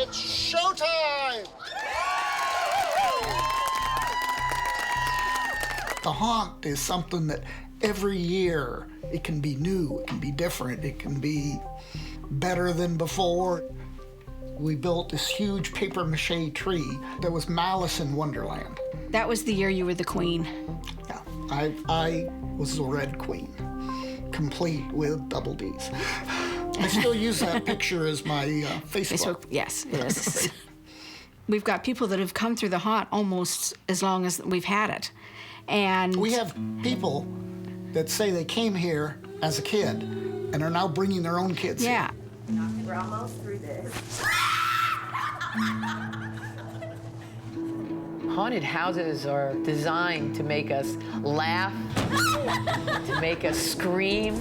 It's showtime! The haunt is something that every year it can be new, it can be different, it can be better than before. We built this huge paper mache tree. There was malice in Wonderland. That was the year you were the queen. Yeah, I was the Red Queen, complete with double Ds. I still use that picture as my Facebook. Yes, it is. We've got people that have come through the haunt almost as long as we've had it. And we have people that say they came here as a kid and are now bringing their own kids yeah. here. We're almost through this. Haunted houses are designed to make us laugh, to make us scream,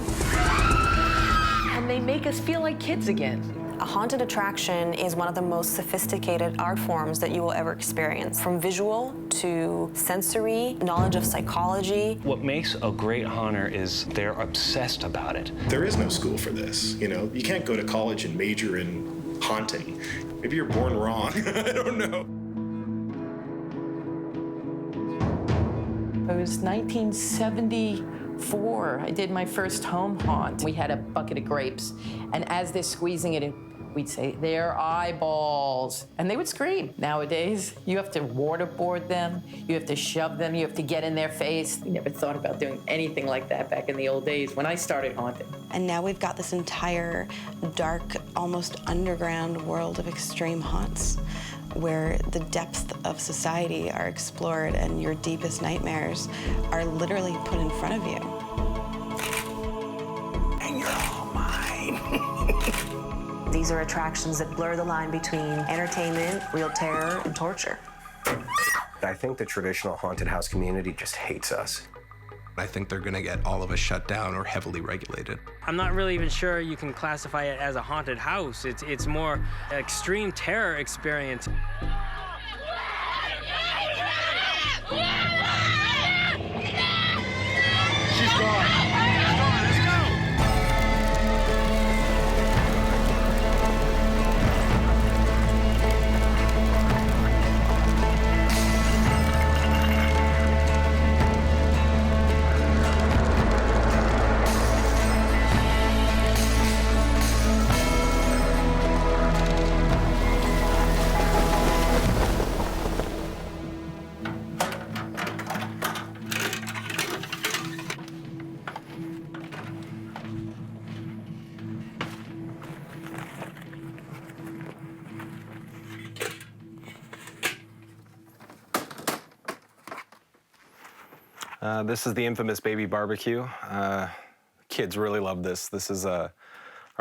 and they make us feel like kids again. A haunted attraction is one of the most sophisticated art forms that you will ever experience. From visual to sensory, knowledge of psychology. What makes a great haunter is they're obsessed about it. There is no school for this, you know? You can't go to college and major in haunting. Maybe you're born wrong, I don't know. It was 1974. I did my first home haunt. We had a bucket of grapes, and as they're squeezing it in, we'd say, "They're eyeballs," and they would scream. Nowadays, you have to waterboard them, you have to shove them, you have to get in their face. We never thought about doing anything like that back in the old days when I started haunting. And now we've got this entire dark, almost underground world of extreme haunts, where the depths of society are explored and your deepest nightmares are literally put in front of you. And you're all mine. These are attractions that blur the line between entertainment, real terror, and torture. I think the traditional haunted house community just hates us. I think they're gonna get all of us shut down or heavily regulated. I'm not really even sure you can classify it as a haunted house. It's more extreme terror experience. She's gone. Let's go. This is the infamous baby barbecue. Kids really love this. This is our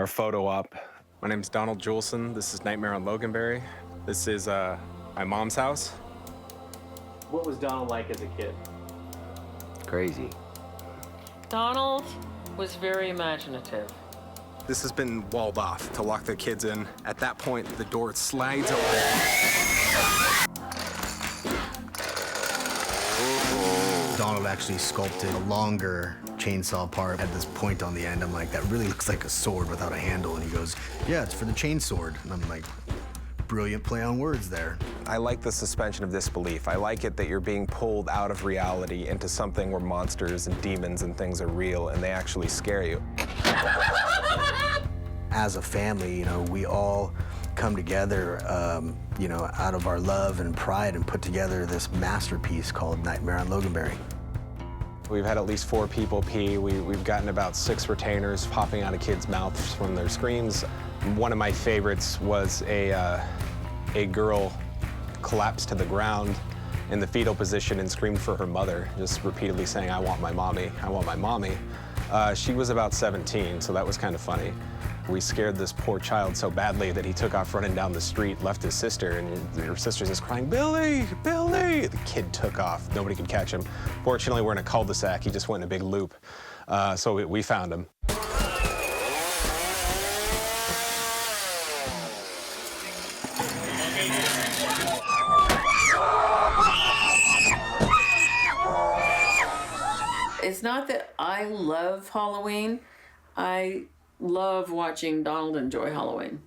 photo op. My name's Donald Juleson. This is Nightmare on Loganberry. This is my mom's house. What was Donald like as a kid? Crazy. Donald was very imaginative. This has been walled off to lock the kids in. At that point, the door slides open. Donald actually sculpted a longer chainsaw part at this point on the end. I'm like, that really looks like a sword without a handle. And he goes, yeah, it's for the chainsword. And I'm like, brilliant play on words there. I like the suspension of disbelief. I like it that you're being pulled out of reality into something where monsters and demons and things are real and they actually scare you. As a family, you know, we all come together, you know, out of our love and pride and put together this masterpiece called Nightmare on Loganberry. We've had at least 4 people pee. We've gotten about 6 retainers popping out of kids' mouths from their screams. One of my favorites was a girl collapsed to the ground in the fetal position and screamed for her mother, just repeatedly saying, "I want my mommy, I want my mommy." She was about 17, so that was kind of funny. We scared this poor child so badly that he took off running down the street, left his sister, and her sister's just crying, "Billy, Billy!" The kid took off. Nobody could catch him. Fortunately, we're in a cul-de-sac. He just went in a big loop. So we found him. It's not that I love Halloween. I love watching Donald enjoy Halloween.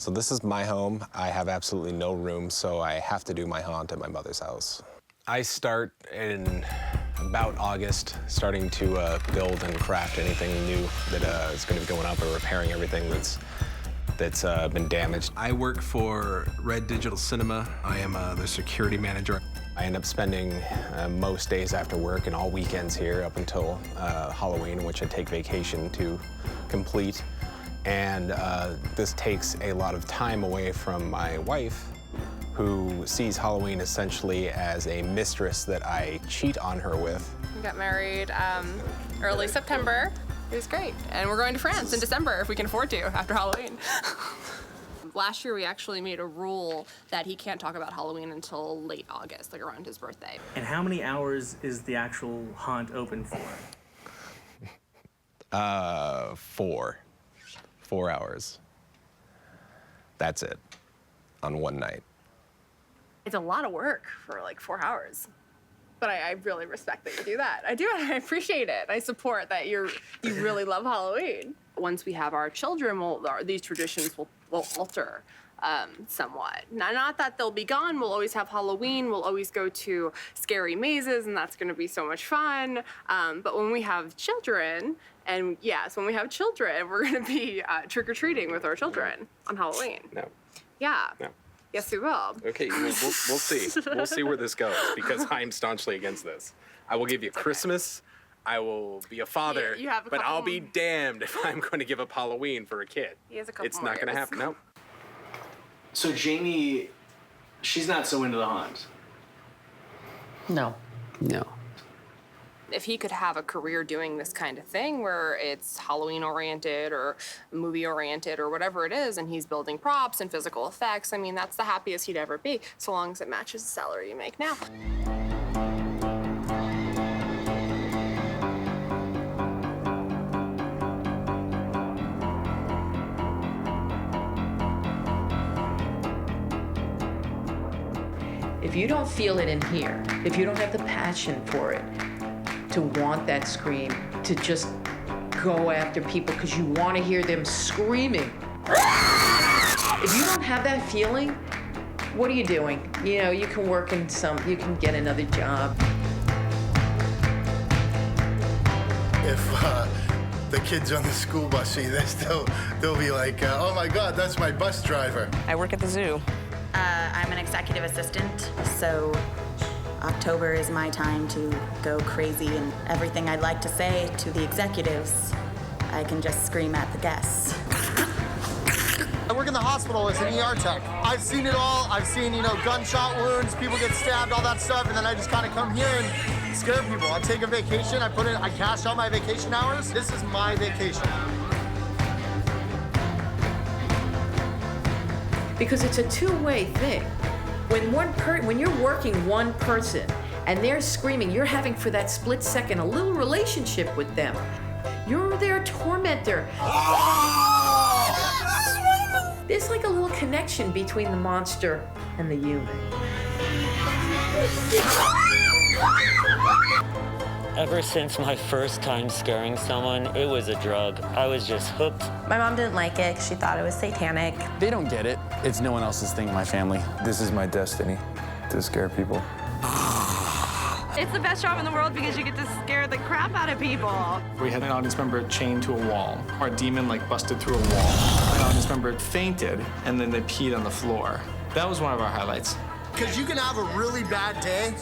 So this is my home. I have absolutely no room, so I have to do my haunt at my mother's house. I start in about August, starting to build and craft anything new that is going to be going up, or repairing everything that's been damaged. I work for Red Digital Cinema. I am the security manager. I end up spending most days after work and all weekends here up until Halloween, which I take vacation to complete. And this takes a lot of time away from my wife, who sees Halloween essentially as a mistress that I cheat on her with. We got married early September. It was great. And we're going to France in December if we can afford to after Halloween. Last year, we actually made a rule that he can't talk about Halloween until late August, like around his birthday. And how many hours is the actual haunt open for? 4 hours. That's it, on one night. It's a lot of work for like 4 hours. But I really respect that you do that. I do, and I appreciate it. I support that you really love Halloween. Once we have our children, these traditions will alter somewhat. Not that they'll be gone. We'll always have Halloween. We'll always go to scary mazes, and that's going to be so much fun. But when we have children, and yes, when we have children, we're going to be trick-or-treating with our children on Halloween. No. Yeah. No. Yes, we will. Okay, we'll see. We'll see where this goes, because I'm staunchly against this. I will give you Christmas. I will be a father, you have a but couple I'll be damned if I'm going to give up Halloween for a kid. He has a couple It's not going to happen. Nope. So Jamie, she's not so into the haunt. No. No. If he could have a career doing this kind of thing where it's Halloween-oriented or movie-oriented or whatever it is, and he's building props and physical effects, I mean, that's the happiest he'd ever be, so long as it matches the salary you make now. If you don't feel it in here, if you don't have the passion for it, to want that scream, to just go after people because you want to hear them screaming. If you don't have that feeling, what are you doing? You know, you can work in you can get another job. If the kids on the school bus see this, they'll be like, oh my God, that's my bus driver. I work at the zoo. I'm an executive assistant, so October is my time to go crazy, and everything I'd like to say to the executives, I can just scream at the guests. I work in the hospital as an ER tech. I've seen it all. I've seen, gunshot wounds, people get stabbed, all that stuff, and then I just kind of come here and scare people. I take a vacation, I cash out my vacation hours. This is my vacation. Because it's a two-way thing. When you're working one person and they're screaming, you're having for that split second a little relationship with them. You're their tormentor. There's like a little connection between the monster and the human. Ever since my first time scaring someone, it was a drug. I was just hooked. My mom didn't like it. She thought it was satanic. They don't get it. It's no one else's thing in my family. This is my destiny, to scare people. It's the best job in the world because you get to scare the crap out of people. We had an audience member chained to a wall. Our demon busted through a wall. An audience member fainted and then they peed on the floor. That was one of our highlights. Because you can have a really bad day,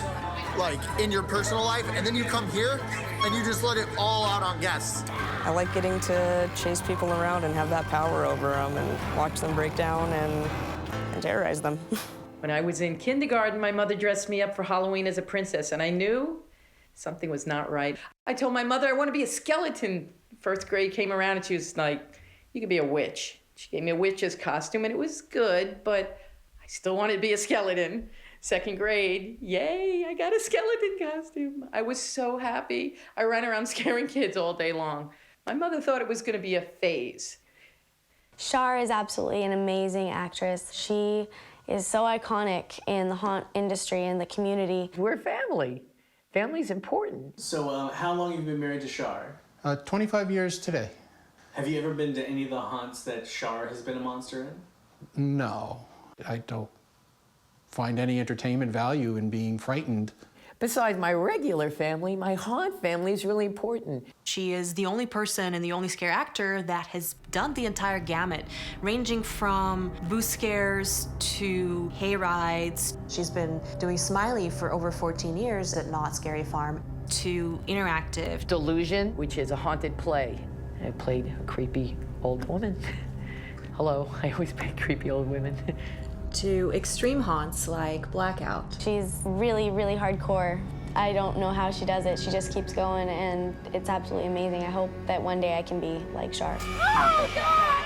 in your personal life, and then you come here and you just let it all out on guests. I like getting to chase people around and have that power over them and watch them break down and terrorize them. When I was in kindergarten, my mother dressed me up for Halloween as a princess, and I knew something was not right. I told my mother I want to be a skeleton. First grade came around and she was like, you can be a witch. She gave me a witch's costume and it was good, but I still wanted to be a skeleton. Second grade, yay, I got a skeleton costume. I was so happy. I ran around scaring kids all day long. My mother thought it was going to be a phase. Shar is absolutely an amazing actress. She is so iconic in the haunt industry and the community. We're family. Family's important. So how long have you been married to Shar? 25 years today. Have you ever been to any of the haunts that Shar has been a monster in? No, I don't find any entertainment value in being frightened. Besides my regular family, my haunt family is really important. She is the only person and the only scare actor that has done the entire gamut, ranging from booth scares to hay rides. She's been doing Smiley for over 14 years at Not Scary Farm, to interactive. Delusion, which is a haunted play. I played a creepy old woman. Hello, I always play creepy old women. To extreme haunts like Blackout. She's really, really hardcore. I don't know how she does it. She just keeps going, and it's absolutely amazing. I hope that one day I can be like Char. Oh, God!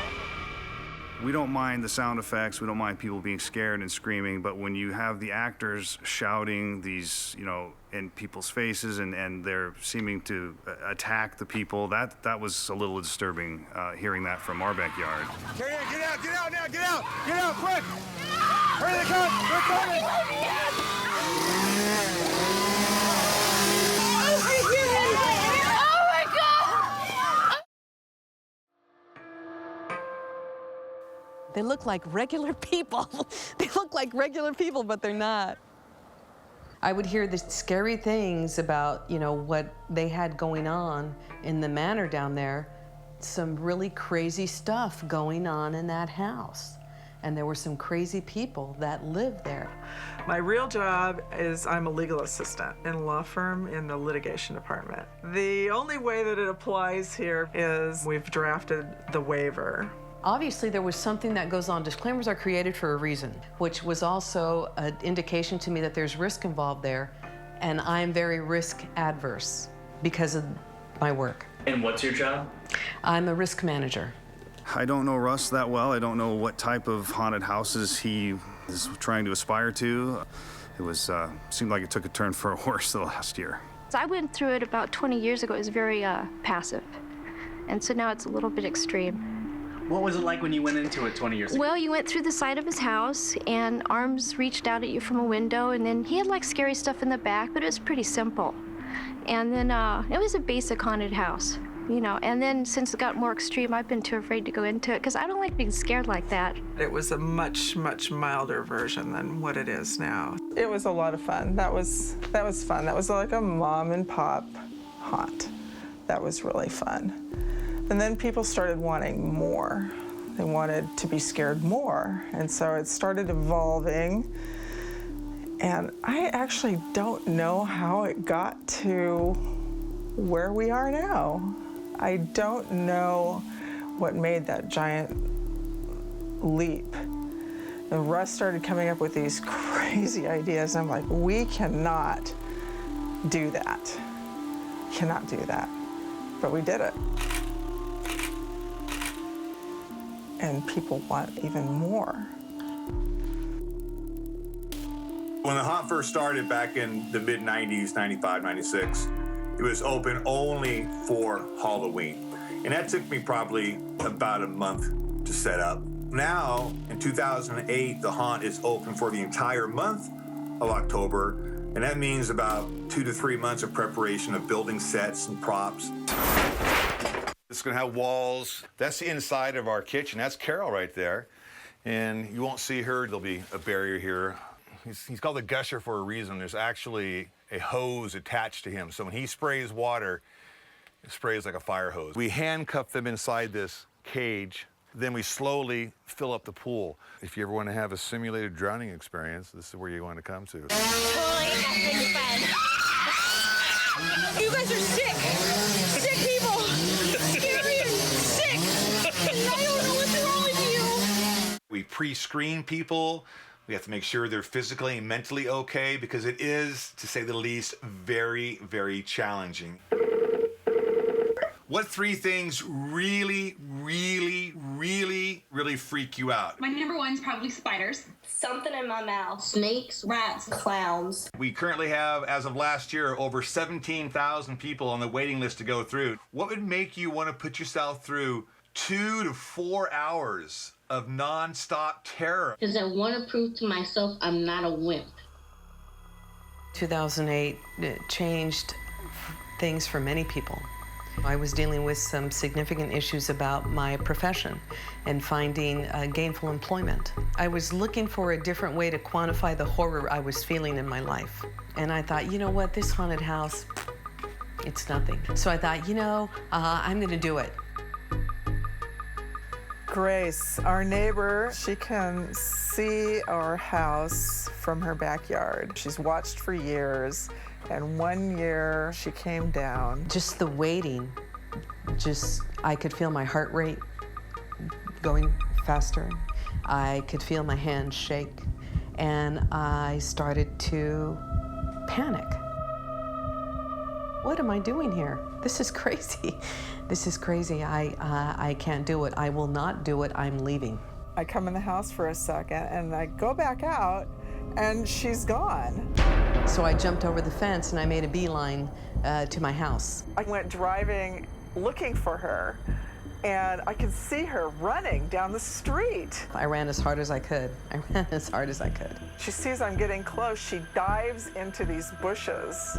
We don't mind the sound effects, we don't mind people being scared and screaming, but when you have the actors shouting these, you know, in people's faces and they're seeming to attack the people, that was a little disturbing, hearing that from our backyard. Get out now, get out, quick! Hurry, they come, they're coming! Oh my God! They look like regular people. They look like regular people, but they're not. I would hear the scary things about, you know, what they had going on in the manor down there. Some really crazy stuff going on in that house. And there were some crazy people that lived there. My real job is I'm a legal assistant in a law firm in the litigation department. The only way that it applies here is we've drafted the waiver. Obviously, there was something that goes on. Disclaimers are created for a reason, which was also an indication to me that there's risk involved there, and I'm very risk adverse because of my work. And what's your job? I'm a risk manager. I don't know Russ that well. I don't know what type of haunted houses he is trying to aspire to. It was seemed like it took a turn for a worse the last year. I went through it about 20 years ago. It was very passive, and so now it's a little bit extreme. What was it like when you went into it 20 years ago? Well, you went through the side of his house, and arms reached out at you from a window, and then he had like scary stuff in the back, but it was pretty simple. And then it was a basic haunted house, you know. And then since it got more extreme, I've been too afraid to go into it because I don't like being scared like that. It was a much, much milder version than what it is now. It was a lot of fun. That was fun. That was like a mom and pop haunt. That was really fun. And then people started wanting more. They wanted to be scared more. And so it started evolving. And I actually don't know how it got to where we are now. I don't know what made that giant leap. And Russ started coming up with these crazy ideas. And I'm like, we cannot do that. Cannot do that. But we did it. And people want even more. When the haunt first started back in the mid-90s, 95, 96, it was open only for Halloween. And that took me probably about a month to set up. Now, in 2008, the haunt is open for the entire month of October, and that means about 2 to 3 months of preparation of building sets and props. It's gonna have walls. That's the inside of our kitchen. That's Carol right there. And you won't see her. There'll be a barrier here. He's called the gusher for a reason. There's actually a hose attached to him. So when he sprays water, it sprays like a fire hose. We handcuff them inside this cage. Then we slowly fill up the pool. If you ever want to have a simulated drowning experience, this is where you want to come to. You guys are sick. Sick people. Scary and sick. And I don't know what's wrong with you. We pre-screen people. We have to make sure they're physically and mentally okay because it is, to say the least, very, very challenging. What 3 things really, really, really, really freak you out? My number 1 is probably spiders. Something in my mouth. Snakes, rats, clowns. We currently have, as of last year, over 17,000 people on the waiting list to go through. What would make you want to put yourself through 2 to 4 hours of non-stop terror? Because I want to prove to myself I'm not a wimp. 2008 changed things for many people. I was dealing with some significant issues about my profession and finding gainful employment. I was looking for a different way to quantify the horror I was feeling in my life. And I thought, you know what, this haunted house, it's nothing. So I thought, you know, I'm gonna do it. Grace, our neighbor, she can see our house from her backyard. She's watched for years, and one year she came down. Just the waiting, I could feel my heart rate going faster. I could feel my hands shake, and I started to panic. What am I doing here? This is crazy. This is crazy. I can't do it. I will not do it. I'm leaving. I come in the house for a second, and I go back out, and she's gone. So I jumped over the fence, and I made a beeline to my house. I went driving, looking for her, and I could see her running down the street. I ran as hard as I could. I ran as hard as I could. She sees I'm getting close. She dives into these bushes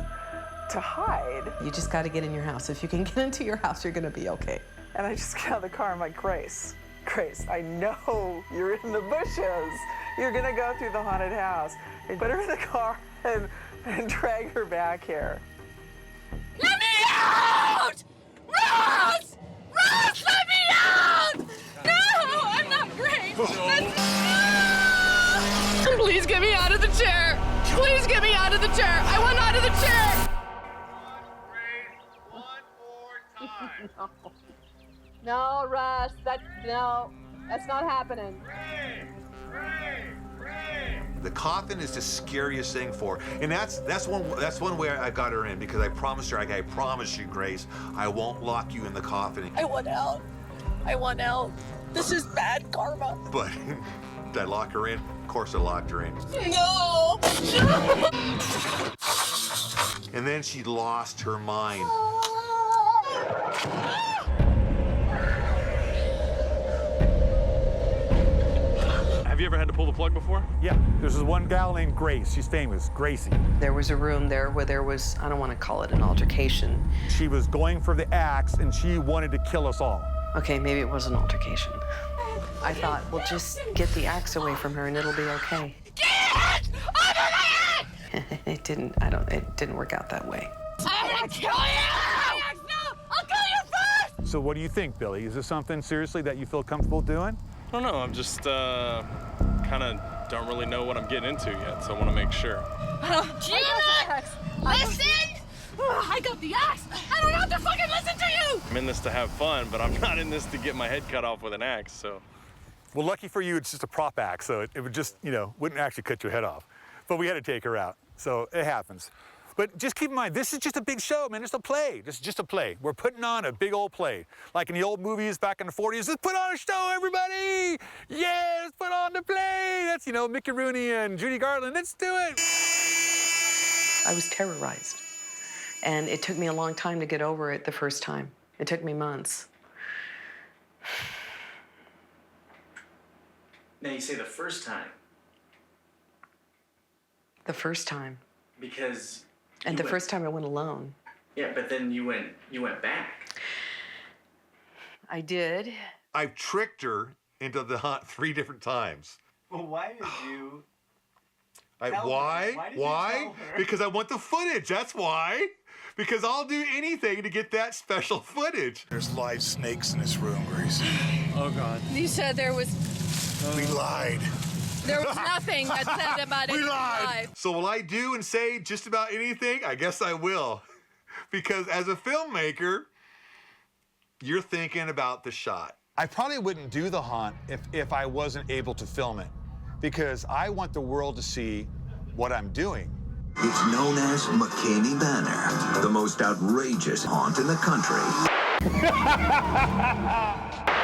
to hide. You just got to get in your house. If you can get into your house, you're going to be okay. And I just get out of the car. I'm like, Grace, I know you're in the bushes. You're going to go through the haunted house. I put her in the car and drag her back here. Let me out! Ross! Ross, let me out! No, I'm not Grace. Please get me out of the chair. Please get me out of the chair. I want out of the chair. No, Russ, that's not happening. The coffin is the scariest thing for her. And that's one way I got her in, because I promised her, I promise you, Grace, I won't lock you in the coffin. I want out. I want out. This is bad karma. But did I lock her in? Of course I locked her in. No! And then she lost her mind. Have you ever had to pull the plug before? Yeah, there's this one gal named Grace. She's famous, Gracie. There was a room there where there was, I don't want to call it an altercation. She was going for the axe, and she wanted to kill us all. Okay, maybe it was an altercation. I thought, well, just get the axe away from her and it'll be okay. Get over my head! It didn't work out that way. I'm gonna kill you! No! I'll kill you first! So what do you think, Billy? Is this something, seriously, that you feel comfortable doing? I don't know. I'm just kind of don't really know what I'm getting into yet, so I want to make sure. Do you not listen? I got the axe. I don't have to fucking listen to you! I'm in this to have fun, but I'm not in this to get my head cut off with an axe, so. Well, lucky for you, it's just a prop axe, so it would just, wouldn't actually cut your head off. But we had to take her out, so it happens. But just keep in mind, this is just a big show, man. It's a play. This is just a play. We're putting on a big old play. Like in the old movies back in the 40s, let's put on a show, everybody! Yeah, let's put on the play! That's, Mickey Rooney and Judy Garland. Let's do it! I was terrorized. And it took me a long time to get over it the first time. It took me months. Now you say the first time. The first time. Because. And the first time I went alone. Yeah, but then you went back. I did. I've tricked her into the hunt 3 different times. Well, why did you? Why? Because I want the footage. That's why. Because I'll do anything to get that special footage. There's live snakes in this room, Grace. Oh, God. You said there was. We lied. There was nothing that said about it. We lied. So will I do and say just about anything? I guess I will. Because as a filmmaker, you're thinking about the shot. I probably wouldn't do the haunt if I wasn't able to film it. Because I want the world to see what I'm doing. It's known as McCaney Manor, the most outrageous haunt in the country.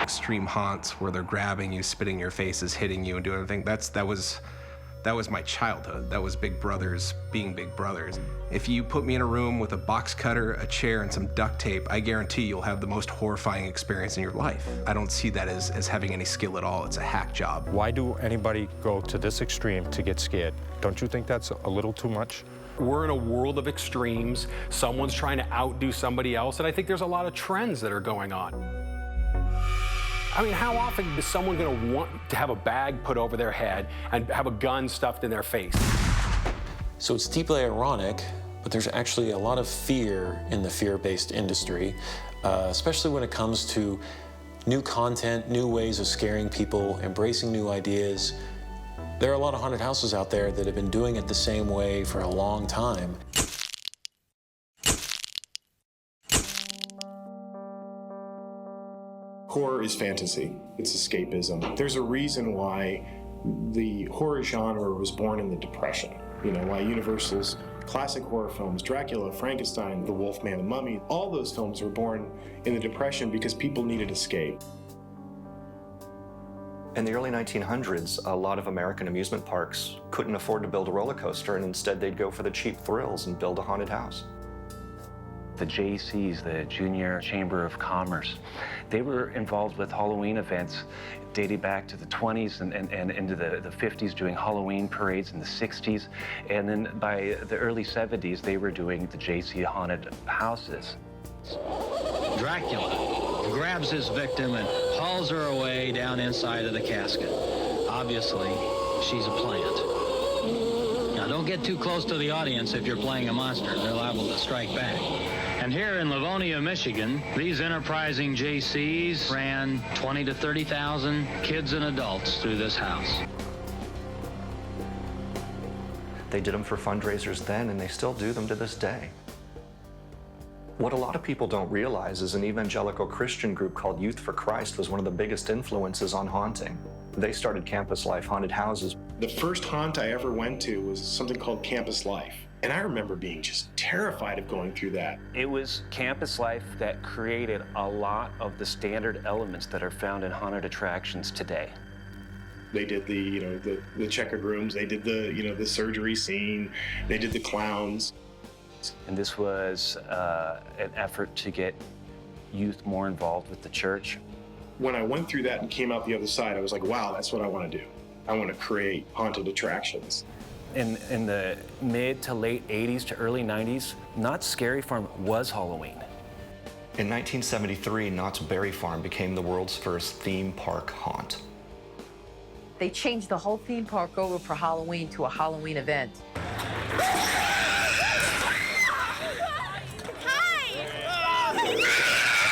Extreme haunts where they're grabbing you, spitting in your faces, hitting you, and doing everything. That was my childhood. That was Big Brothers being Big Brothers. If you put me in a room with a box cutter, a chair, and some duct tape, I guarantee you'll have the most horrifying experience in your life. I don't see that as having any skill at all. It's a hack job. Why do anybody go to this extreme to get scared? Don't you think that's a little too much? We're in a world of extremes. Someone's trying to outdo somebody else, and I think there's a lot of trends that are going on. I mean, how often is someone going to want to have a bag put over their head and have a gun stuffed in their face? So it's deeply ironic, but there's actually a lot of fear in the fear-based industry, especially when it comes to new content, new ways of scaring people, embracing new ideas. There are a lot of haunted houses out there that have been doing it the same way for a long time. Horror is fantasy. It's escapism. There's a reason why the horror genre was born in the Depression. You know, why Universal's classic horror films, Dracula, Frankenstein, The Wolfman, The Mummy, all those films were born in the Depression because people needed escape. In the early 1900s, a lot of American amusement parks couldn't afford to build a roller coaster, and instead they'd go for the cheap thrills and build a haunted house. The JCs, the Junior Chamber of Commerce, they were involved with Halloween events dating back to the 20s and into the 50s, doing Halloween parades in the 60s. And then by the early 70s, they were doing the JC haunted houses. Dracula grabs his victim and hauls her away down inside of the casket. Obviously, she's a plant. Now, don't get too close to the audience if you're playing a monster. They're liable to strike back. And here in Livonia, Michigan, these enterprising JCs ran 20 to 30,000 kids and adults through this house. They did them for fundraisers then, and they still do them to this day. What a lot of people don't realize is an evangelical Christian group called Youth for Christ was one of the biggest influences on haunting. They started Campus Life haunted houses. The first haunt I ever went to was something called Campus Life. And I remember being just terrified of going through that. It was Campus Life that created a lot of the standard elements that are found in haunted attractions today. They did the checkered rooms, they did the surgery scene, they did the clowns. And this was an effort to get youth more involved with the church. When I went through that and came out the other side, I was like, wow, that's what I want to do. I want to create haunted attractions. In the mid to late 80s to early 90s, Knott's Scary Farm was Halloween. In 1973, Knott's Berry Farm became the world's first theme park haunt. They changed the whole theme park over for Halloween to a Halloween event.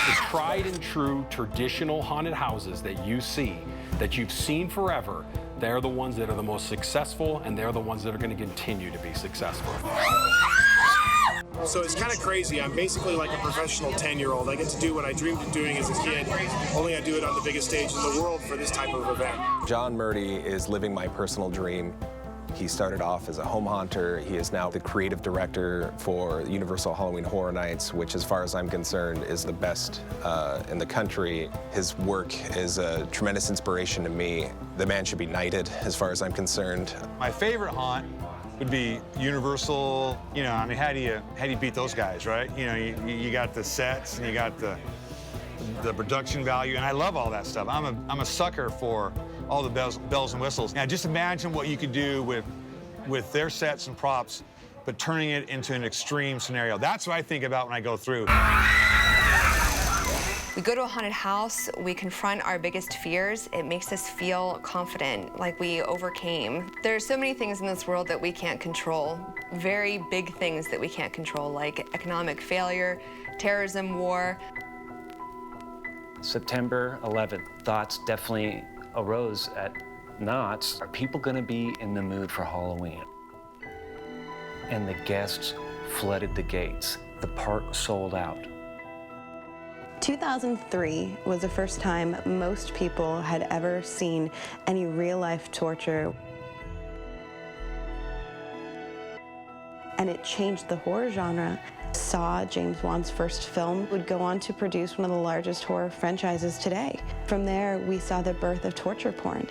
The tried and true traditional haunted houses that you see, that you've seen forever, they're the ones that are the most successful, and they're the ones that are going to continue to be successful. So it's kind of crazy. I'm basically like a professional 10-year-old. I get to do what I dreamed of doing as a kid, only I do it on the biggest stage in the world for this type of event. John Murdy is living my personal dream. He started off as a home haunter. He is now the creative director for Universal Halloween Horror Nights, which, as far as I'm concerned, is the best in the country. His work is a tremendous inspiration to me. The man should be knighted, as far as I'm concerned. My favorite haunt would be Universal. You know, I mean, how do you beat those guys, right? You know, you got the sets and you got the production value, and I love all that stuff. I'm a sucker for all the bells and whistles. Now, just imagine what you could do with their sets and props, but turning it into an extreme scenario. That's what I think about when I go through. We go to a haunted house, we confront our biggest fears. It makes us feel confident, like we overcame. There are so many things in this world that we can't control, very big things that we can't control, like economic failure, terrorism, war. September 11th, thoughts definitely arose at Knott's. Are people going to be in the mood for Halloween? And the guests flooded the gates. The park sold out. 2003 was the first time most people had ever seen any real-life torture. And it changed the horror genre. Saw, James Wan's first film, would go on to produce one of the largest horror franchises today. From there, we saw the birth of torture porn.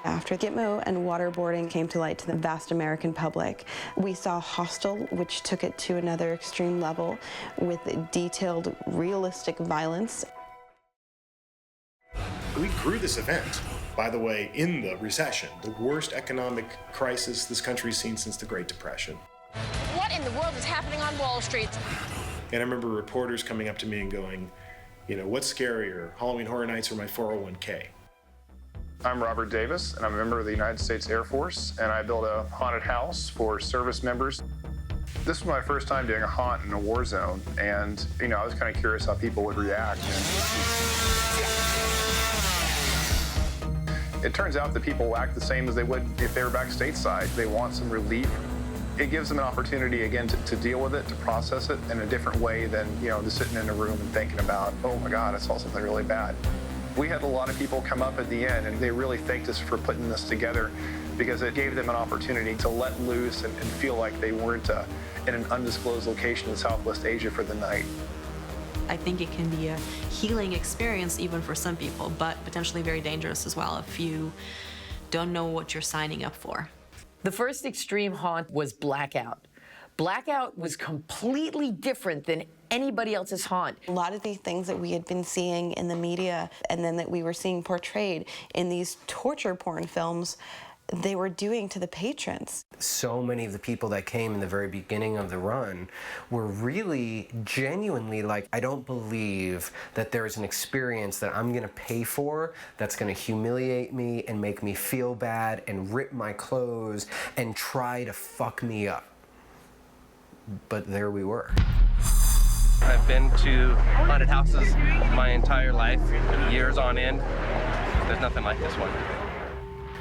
After Gitmo and waterboarding came to light to the vast American public, we saw Hostel, which took it to another extreme level with detailed, realistic violence. We grew this event By the way, in the recession, the worst economic crisis this country's seen since the Great Depression. What in the world is happening on Wall Street? And I remember reporters coming up to me and going, you know, what's scarier, Halloween Horror Nights or my 401k? I'm Robert Davis, and I'm a member of the United States Air Force, and I built a haunted house for service members. This was my first time doing a haunt in a war zone, and, you know, I was kind of curious how people would react. It turns out that people will act the same as they would if they were back stateside. They want some relief. It gives them an opportunity, again, to deal with it, to process it in a different way than, you know, just sitting in a room and thinking about, oh my God, I saw something really bad. We had a lot of people come up at the end, and they really thanked us for putting this together because it gave them an opportunity to let loose and feel like they weren't in an undisclosed location in Southwest Asia for the night. I think it can be a healing experience even for some people, but potentially very dangerous as well if you don't know what you're signing up for. The first extreme haunt was Blackout. Blackout was completely different than anybody else's haunt. A lot of the things that we had been seeing in the media and then that we were seeing portrayed in these torture porn films, they were doing to the patrons. So many of the people that came in the very beginning of the run were really genuinely like, I don't believe that there is an experience that I'm gonna pay for that's gonna humiliate me and make me feel bad and rip my clothes and try to fuck me up. But there we were. I've been to haunted houses my entire life, years on end. There's nothing like this one.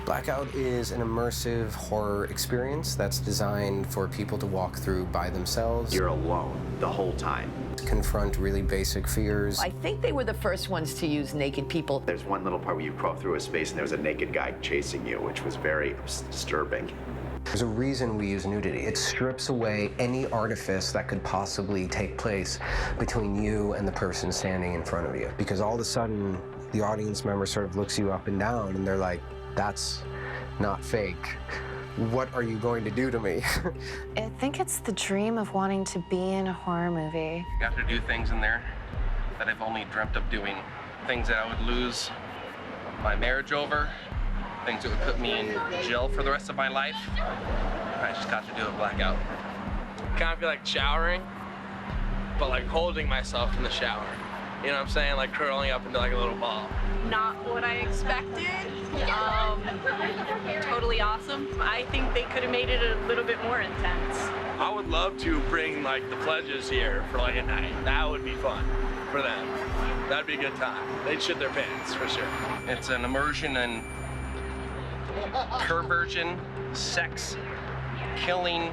Blackout is an immersive horror experience that's designed for people to walk through by themselves. You're alone the whole time. Confront really basic fears. I think they were the first ones to use naked people. There's one little part where you crawl through a space and there was a naked guy chasing you, which was very disturbing. There's a reason we use nudity. It strips away any artifice that could possibly take place between you and the person standing in front of you. Because all of a sudden, the audience member sort of looks you up and down and they're like, that's not fake. What are you going to do to me? I think it's the dream of wanting to be in a horror movie. You have to do things in there that I've only dreamt of doing. Things that I would lose my marriage over, things that would put me in jail for the rest of my life. I just got to do it Blackout. Kind of feel like showering, but like holding myself in the shower. You know what I'm saying? Like curling up into like a little ball. Not what I expected. Totally awesome. I think they could have made it a little bit more intense. I would love to bring like the pledges here for like a night. That would be fun for them. That'd be a good time. They'd shit their pants for sure. It's an immersion in perversion, sex, killing,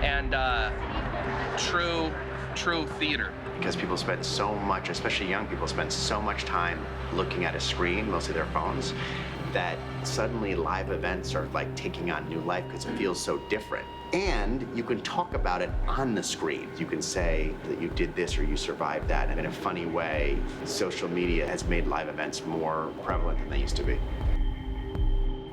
and true theater. Because people spend so much, especially young people, spend so much time looking at a screen, mostly their phones, that suddenly live events are like taking on new life because it feels so different. And you can talk about it on the screen. You can say that you did this or you survived that. And in a funny way, social media has made live events more prevalent than they used to be.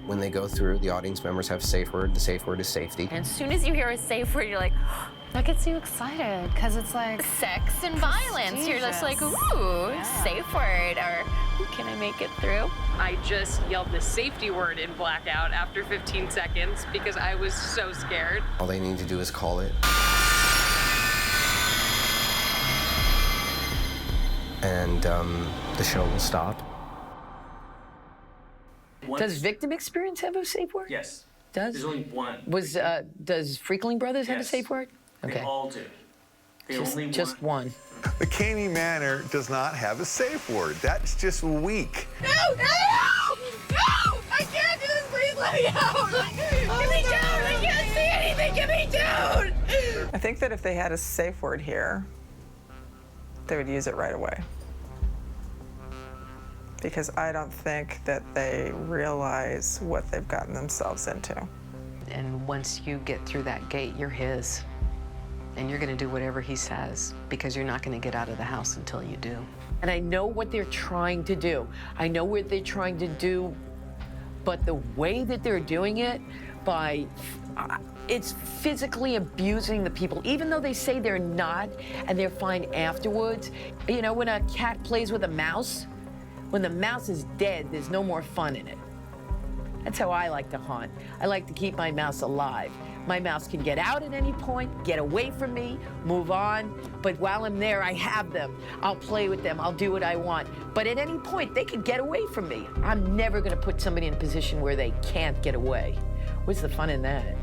When they go through, the audience members have a safe word. The safe word is safety. And as soon as you hear a safe word, you're like, that gets you excited, because it's like sex and violence. You're just like, ooh, safe word, or can I make it through? I just yelled the safety word in Blackout after 15 seconds because I was so scared. All they need to do is call it. And the show will stop. Does Victim Experience have a safe word? Yes. Does? There's only one. Does Freakling Brothers have a Yes. safe word? They all do. They only just one. McCaney Manor does not have a safe word. That's just weak. No! I can't do this. Please let me out. Get me down. I can't see anything. Get me down. I think that if they had a safe word here, they would use it right away. Because I don't think that they realize what they've gotten themselves into. And once you get through that gate, you're his. And you're gonna do whatever he says, because you're not gonna get out of the house until you do. And I know what they're trying to do. I know what they're trying to do, but the way that they're doing it, it's physically abusing the people, even though they say they're not, and they're fine afterwards. You know, when a cat plays with a mouse, When the mouse is dead, there's no more fun in it. That's how I like to haunt. I like to keep my mouse alive. My mouse can get out at any point, get away from me, move on, but while I'm there, I have them. I'll play with them, I'll do what I want. But at any point, they could get away from me. I'm never gonna put somebody in a position where they can't get away. What's the fun in that?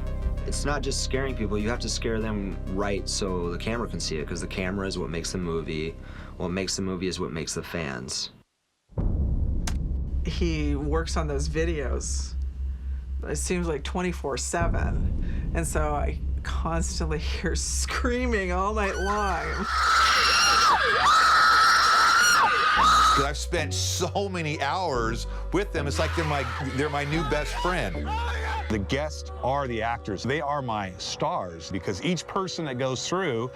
It's not just scaring people, you have to scare them right so the camera can see it, because the camera is what makes the movie. What makes the movie is what makes the fans. He works on those videos, it seems like 24/7. And so I constantly hear screaming all night long. I've spent so many hours with them. It's like they're my new best friend. The guests are the actors. They are my stars because each person that goes through,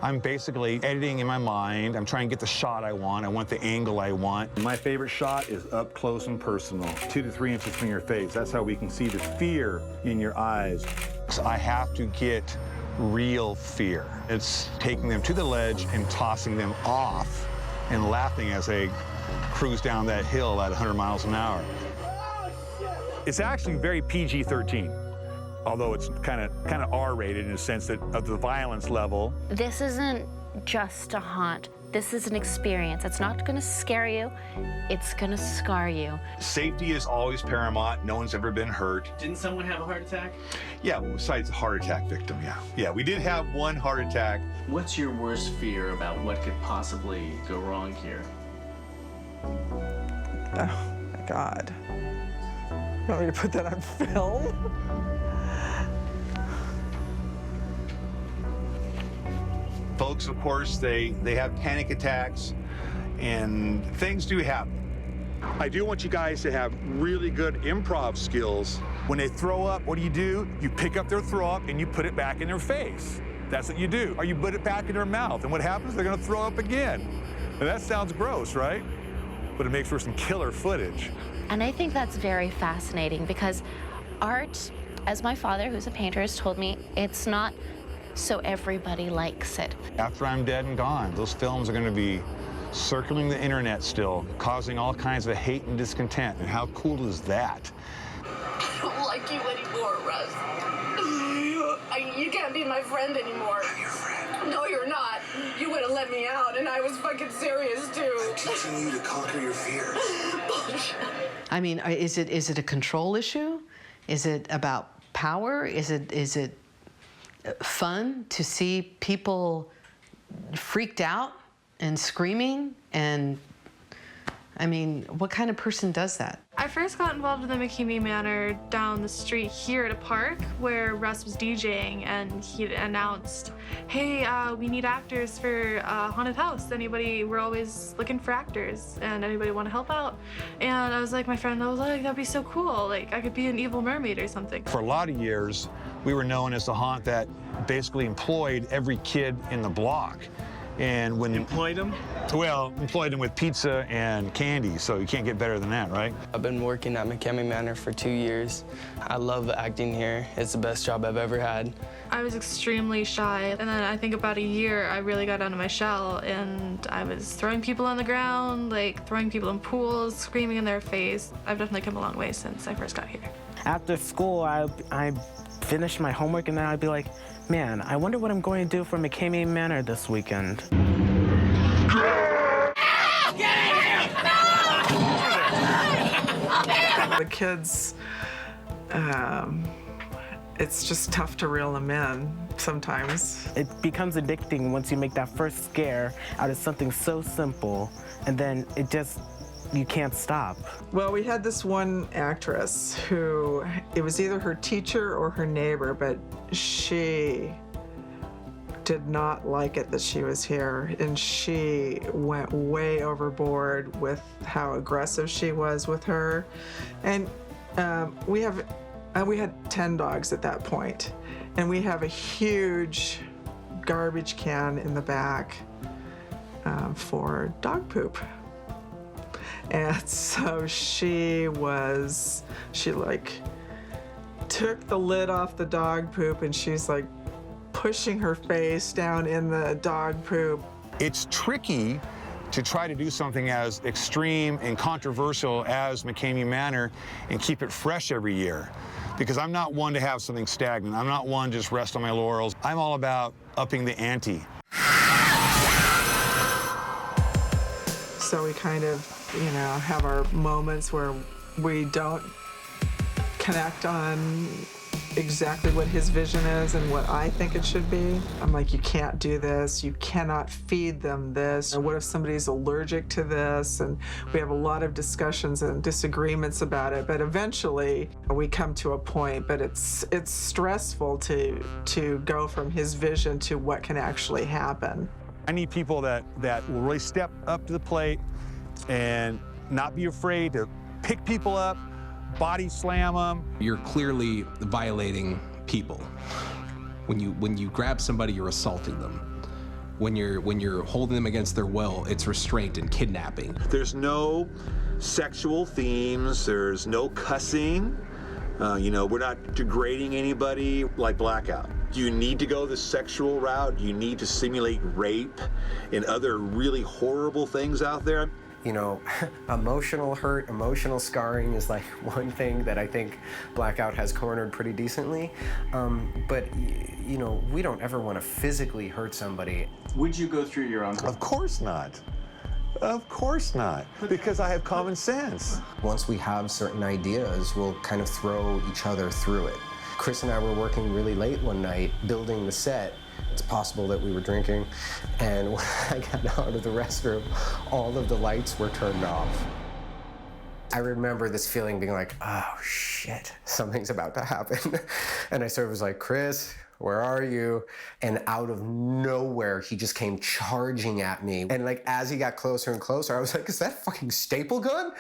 I'm basically editing in my mind. I'm trying to get the shot I want. I want the angle I want. My favorite shot is up close and personal, 2 to 3 inches from your face. That's how we can see the fear in your eyes. So I have to get real fear. It's taking them to the ledge and tossing them off and laughing as they cruise down that hill at 100 miles an hour. It's actually very PG-13. Although it's kind of R-rated in the sense that of the violence level. This isn't just a haunt. This is an experience. It's not going to scare you. It's going to scar you. Safety is always paramount. No one's ever been hurt. Didn't someone have a heart attack? Yeah, well, besides a heart attack victim, yeah. Yeah, we did have one heart attack. What's your worst fear about what could possibly go wrong here? Oh, my God. You want me to put that on film? Folks, of course, they have panic attacks, and things do happen. I do want you guys to have really good improv skills. When they throw up, what do? You pick up their throw up and you put it back in their face. That's what you do. Or you put it back in their mouth, and what happens? They're gonna throw up again. And that sounds gross, right? But it makes for some killer footage. And I think that's very fascinating because art, as my father, who's a painter, has told me, it's not so everybody likes it. After I'm dead and gone, those films are going to be circling the internet still, causing all kinds of hate and discontent. And how cool is that? I don't like you anymore, Russ. You can't be my friend anymore. I'm your friend. No, you're not. You would have let me out, and I was fucking serious, too. I'm teaching you to conquer your fears. Bullshit. I mean, is it a control issue? Is it about power? Is it fun to see people freaked out and screaming? And I mean, what kind of person does that? I first got involved in the McKimey Manor down the street here at a park where Russ was DJing, and he announced, hey, we need actors for a haunted house. We're always looking for actors, and anybody want to help out? And I was like, my friend, I was like, that'd be so cool. Like, I could be an evil mermaid or something. For a lot of years, we were known as the haunt that basically employed every kid in the block. And when employed them? Well, employed them with pizza and candy, so you can't get better than that, right? I've been working at McKimey Manor for 2 years. I love acting here. It's the best job I've ever had. I was extremely shy, and then I think about a year I really got out of my shell, and I was throwing people on the ground, like throwing people in pools, screaming in their face. I've definitely come a long way since I first got here. After school, I finished my homework, and then I'd be like, man, I wonder what I'm going to do for McKimey Manor this weekend. The kids, it's just tough to reel them in sometimes. It becomes addicting once you make that first scare out of something so simple, and then you can't stop. Well, we had this one actress who, it was either her teacher or her neighbor, but she did not like it that she was here, and she went way overboard with how aggressive she was with her. And we had 10 dogs at that point, and we have a huge garbage can in the back for dog poop. And so she like took the lid off the dog poop, and she's like pushing her face down in the dog poop. It's tricky to try to do something as extreme and controversial as McCamey Manor and keep it fresh every year. Because I'm not one to have something stagnant. I'm not one to just rest on my laurels. I'm all about upping the ante. So we kind of, you know, have our moments where we don't connect on exactly what his vision is and what I think it should be. I'm like, you can't do this. You cannot feed them this. Or what if somebody's allergic to this? And we have a lot of discussions and disagreements about it. But eventually we come to a point, but it's stressful to go from his vision to what can actually happen. I need people that will really step up to the plate and not be afraid to pick people up, body slam them. You're clearly violating people. When you grab somebody, you're assaulting them. When you're holding them against their will, it's restraint and kidnapping. There's no sexual themes. There's no cussing. You know, we're not degrading anybody like Blackout. Do you need to go the sexual route? Do you need to simulate rape and other really horrible things out there? You know, emotional hurt, emotional scarring is like one thing that I think Blackout has cornered pretty decently. But, you know, we don't ever want to physically hurt somebody. Would you go through your own? Of course not. Of course not, because I have common sense. Once we have certain ideas, we'll kind of throw each other through it. Chris and I were working really late one night, building the set. It's possible that we were drinking, and when I got out of the restroom, all of the lights were turned off. I remember this feeling being like, oh shit, something's about to happen. And I sort of was like, Chris, where are you? And out of nowhere, he just came charging at me. And like, as he got closer and closer, I was like, is that a fucking staple gun?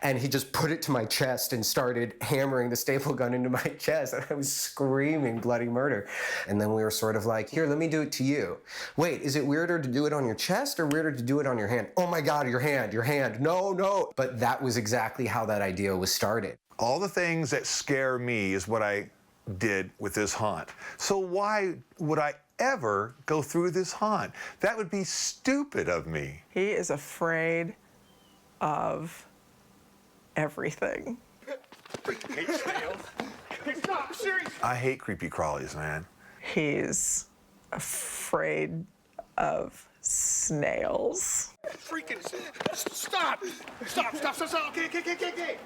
And he just put it to my chest and started hammering the staple gun into my chest. And I was screaming bloody murder. And then we were sort of like, here, let me do it to you. Wait, is it weirder to do it on your chest or weirder to do it on your hand? Oh my God, your hand. No, no. But that was exactly how that idea was started. All the things that scare me is what I did with this haunt. So why would I ever go through this haunt? That would be stupid of me. He is afraid of everything. I hate creepy crawlies, man. He's afraid of snails. Freaking stop! Stop! Okay.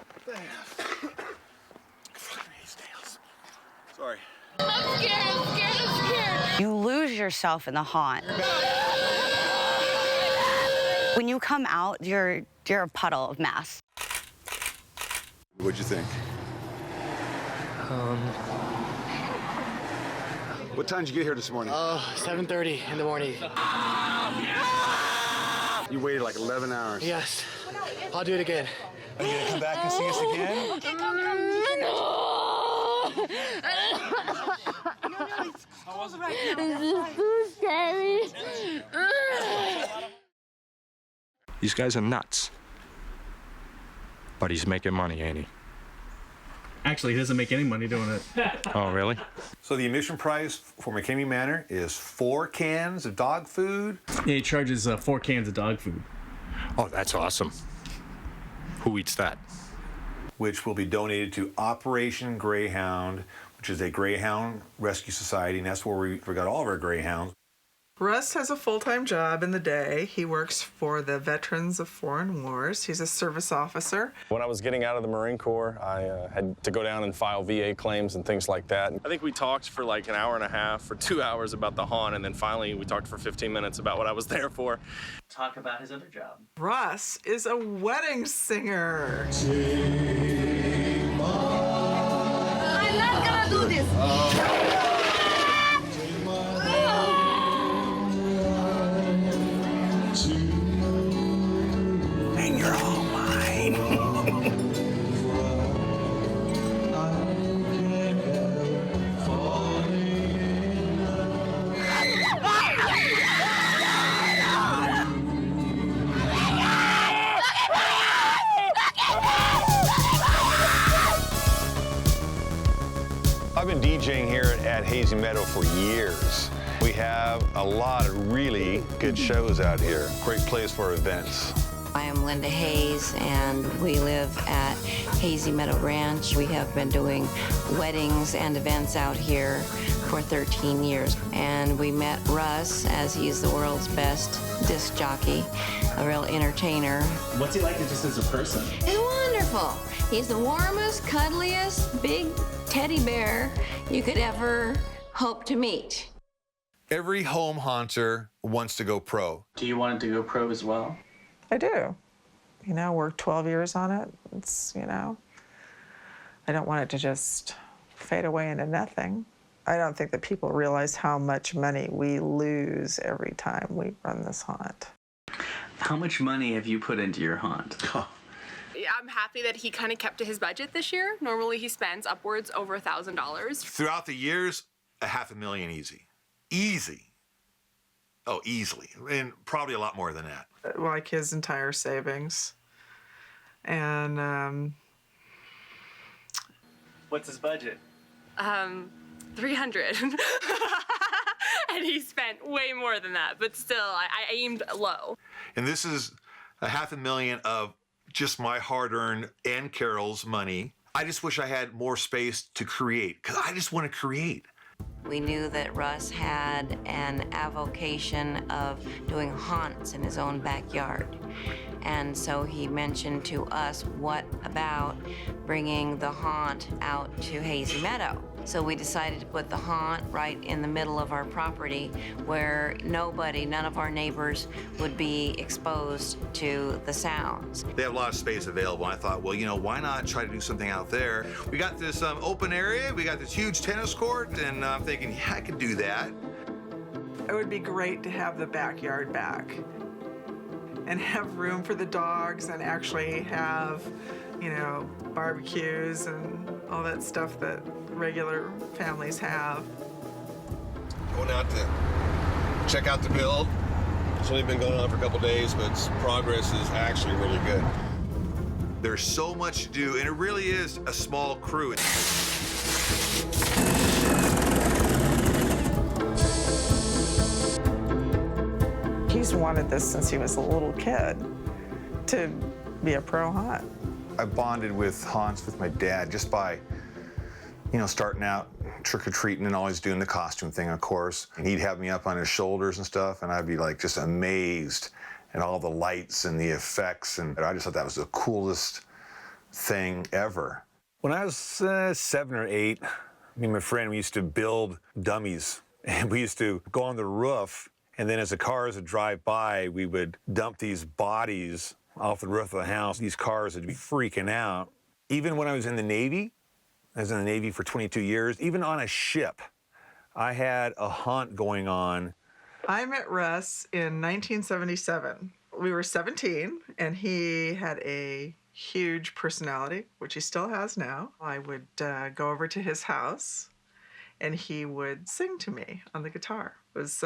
Sorry. I'm scared. You lose yourself in the haunt. When you come out, you're a puddle of mess. What'd you think? What time did you get here this morning? 7:30 in the morning. You waited like 11 hours. Yes. I'll do it again. Are you gonna come back and see us again? This is so scary. These guys are nuts. But he's making money, ain't he? Actually, he doesn't make any money doing it. Oh, really? So the admission price for McCamey Manor is 4 cans of dog food. Yeah, he charges 4 cans of dog food. Oh, that's awesome. Who eats that? Which will be donated to Operation Greyhound, which is a Greyhound Rescue Society, and that's where we got all of our greyhounds. Russ has a full-time job in the day. He works for the Veterans of Foreign Wars. He's a service officer. When I was getting out of the Marine Corps, I had to go down and file VA claims and things like that. I think we talked for like an hour and a half or 2 hours about the haunt, and then finally we talked for 15 minutes about what I was there for. Talk about his other job. Russ is a wedding singer. I'm not gonna do this. And you're all mine. I've been DJing here at Hazy Meadow for years, We have a lot of really good shows out here. Great place for events. I am Linda Hayes, and we live at Hazy Meadow Ranch. We have been doing weddings and events out here for 13 years. And we met Russ, as he's the world's best disc jockey, a real entertainer. What's he like just as a person? He's wonderful. He's the warmest, cuddliest, big teddy bear you could ever hope to meet. Every home haunter wants to go pro. Do you want it to go pro as well? I do. You know, worked 12 years on it. It's, you know, I don't want it to just fade away into nothing. I don't think that people realize how much money we lose every time we run this haunt. How much money have you put into your haunt? I'm happy that he kind of kept to his budget this year. Normally he spends upwards over $1,000. Throughout the years, $500,000 easy. Easy. Oh, easily. And probably a lot more than that. Like his entire savings. And what's his budget? 300. And he spent way more than that, but still, I aimed low. And this is $500,000 of just my hard-earned and Carol's money. I just wish I had more space to create, because I just want to create. We knew that Russ had an avocation of doing haunts in his own backyard. And so he mentioned to us, what about bringing the haunt out to Hazy Meadow? So we decided to put the haunt right in the middle of our property where none of our neighbors would be exposed to the sounds. They have a lot of space available. I thought, well, you know, why not try to do something out there? We got this open area, we got this huge tennis court, and I'm thinking, yeah, I could do that. it would be great to have the backyard back and have room for the dogs and actually have, you know, barbecues and all that stuff that regular families have. Going out to check out the build. It's only been going on for a couple days, but progress is actually really good. There's so much to do, and it really is a small crew. He's wanted this since he was a little kid, to be a pro haunt. I bonded with haunts with my dad just by, you know, starting out trick-or-treating and always doing the costume thing, of course. And he'd have me up on his shoulders and stuff, and I'd be like just amazed at all the lights and the effects, and I just thought that was the coolest thing ever. When I was 7 or 8, me and my friend, we used to build dummies, and we used to go on the roof, and then as the cars would drive by, we would dump these bodies off the roof of the house. These cars would be freaking out. Even when I was in the Navy, I was in the Navy for 22 years, even on a ship, I had a haunt going on. I met Russ in 1977. We were 17, and he had a huge personality, which he still has now. I would go over to his house, and he would sing to me on the guitar. It was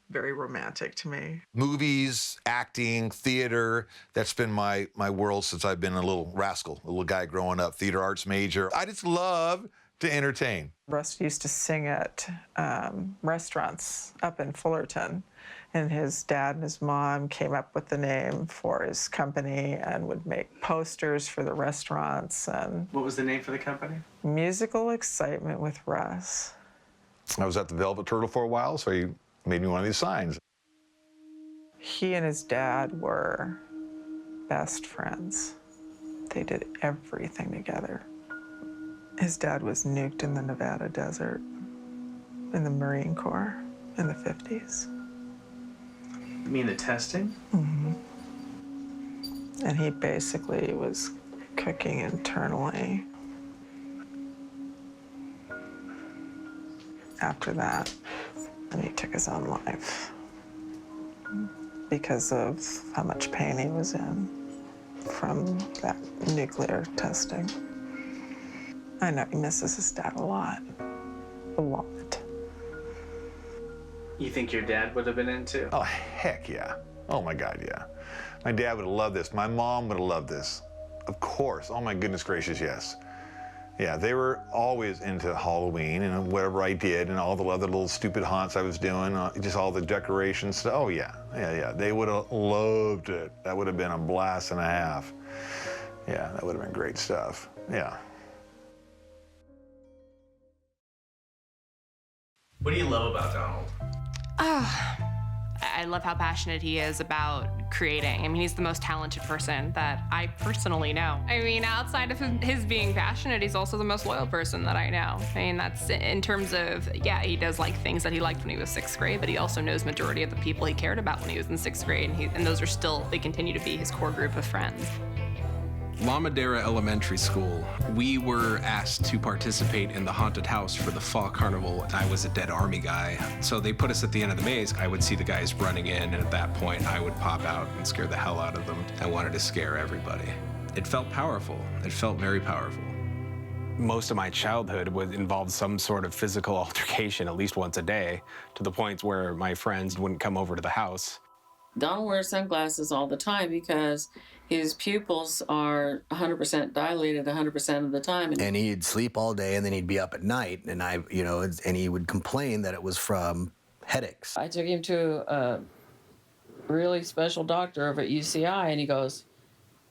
very romantic to me. Movies, acting, theater, that's been my world since I've been a little rascal, a little guy growing up, theater arts major. I just love to entertain. Russ used to sing at restaurants up in Fullerton, and his dad and his mom came up with the name for his company and would make posters for the restaurants. And what was the name for the company? Musical Excitement with Russ. I was at the Velvet Turtle for a while, so he made me one of these signs. He and his dad were best friends. They did everything together. His dad was nuked in the Nevada desert in the Marine Corps in the 50s. You mean the testing? Mm-hmm. And he basically was cooking internally. After that, and he took his own life because of how much pain he was in from that nuclear testing. I know he misses his dad a lot. A lot. You think your dad would have been into? Oh, heck yeah. Oh, my God, yeah. My dad would have loved this. My mom would have loved this. Of course. Oh, my goodness gracious, yes. Yeah, they were always into Halloween and whatever I did and all the other little stupid haunts I was doing, just all the decorations. Oh, yeah. They would have loved it. That would have been a blast and a half. Yeah, that would have been great stuff. Yeah. What do you love about Donald? I love how passionate he is about creating. I mean, he's the most talented person that I personally know. I mean, outside of his being passionate, he's also the most loyal person that I know. I mean, that's in terms of, yeah, he does like things that he liked when he was 6th grade, but he also knows majority of the people he cared about when he was in 6th grade, and those are still, they continue to be his core group of friends. La Madera Elementary School, we were asked to participate in the haunted house for the fall carnival. I was a dead Army guy, so they put us at the end of the maze. I would see the guys running in, and at that point, I would pop out and scare the hell out of them. I wanted to scare everybody. It felt powerful. It felt very powerful. Most of my childhood would involve some sort of physical altercation at least once a day, to the point where my friends wouldn't come over to the house. Donald wears sunglasses all the time because his pupils are 100% dilated 100% of the time. And he'd sleep all day, and then he'd be up at night, and and he would complain that it was from headaches. I took him to a really special doctor over at UCI, and he goes,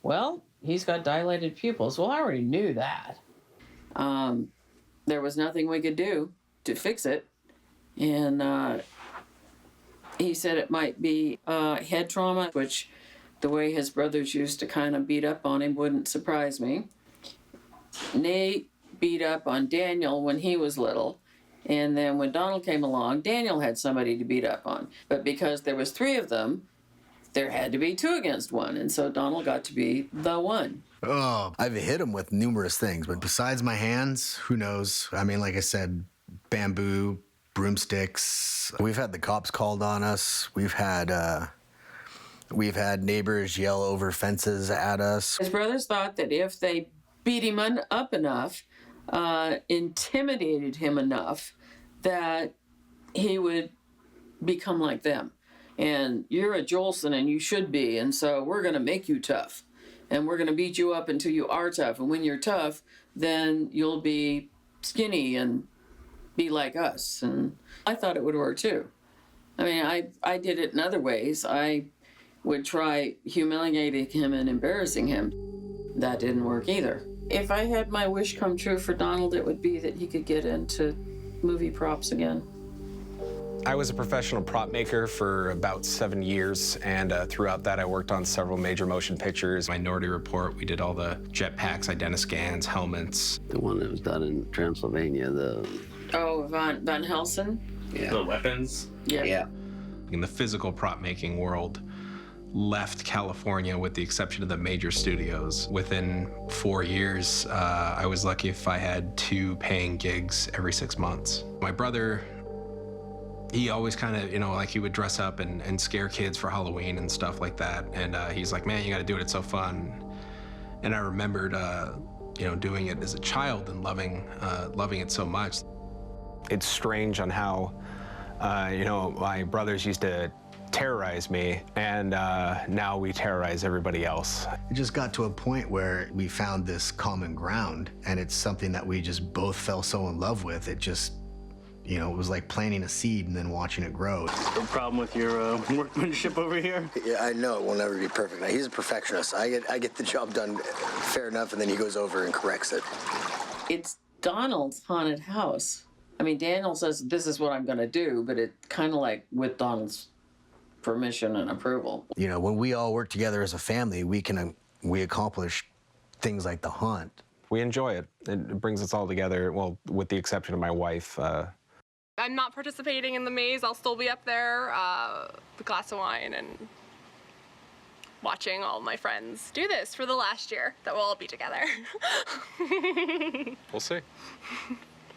well, he's got dilated pupils. Well, I already knew that. There was nothing we could do to fix it. And he said it might be head trauma, which the way his brothers used to kind of beat up on him wouldn't surprise me. Nate beat up on Daniel when he was little. And then when Donald came along, Daniel had somebody to beat up on. But because there was 3 of them, there had to be 2 against 1. And so Donald got to be the one. Oh, I've hit him with numerous things, but besides my hands, who knows? I mean, like I said, bamboo, broomsticks. We've had the cops called on us. We've had neighbors yell over fences at us. His brothers thought that if they beat him up enough, intimidated him enough, that he would become like them. And you're a Jolson and you should be, and so we're going to make you tough. And we're going to beat you up until you are tough. And when you're tough, then you'll be skinny and be like us. And I thought it would work too. I mean, I did it in other ways. I would try humiliating him and embarrassing him. That didn't work either. If I had my wish come true for Donald, it would be that he could get into movie props again. I was a professional prop maker for about 7 years, and throughout that I worked on several major motion pictures. Minority Report, we did all the jetpacks, identiscans, helmets. The one that was done in Transylvania, Oh, Van Helsing? Yeah. The weapons? Yeah. In the physical prop making world, left California with the exception of the major studios. Within 4 years, I was lucky if I had 2 paying gigs every 6 months. My brother, he always kind of, like he would dress up and scare kids for Halloween and stuff like that. And he's like, man, you got to do it. It's so fun. And I remembered, doing it as a child and loving it so much. It's strange on how, my brothers used to terrorize me, and now we terrorize everybody else. It just got to a point where we found this common ground, and it's something that we just both fell so in love with. It just, it was like planting a seed and then watching it grow. No problem with your workmanship over here? Yeah, I know it will never be perfect. He's a perfectionist. I get the job done fair enough, and then he goes over and corrects it. It's Donald's haunted house. I mean, Daniel says, this is what I'm going to do, but it kind of like with Donald's permission and approval. When we all work together as a family, we accomplish things like the haunt. We enjoy it. It brings us all together, well, with the exception of my wife. I'm not participating in the maze. I'll still be up there with a glass of wine and watching all my friends do this for the last year that we'll all be together. We'll see.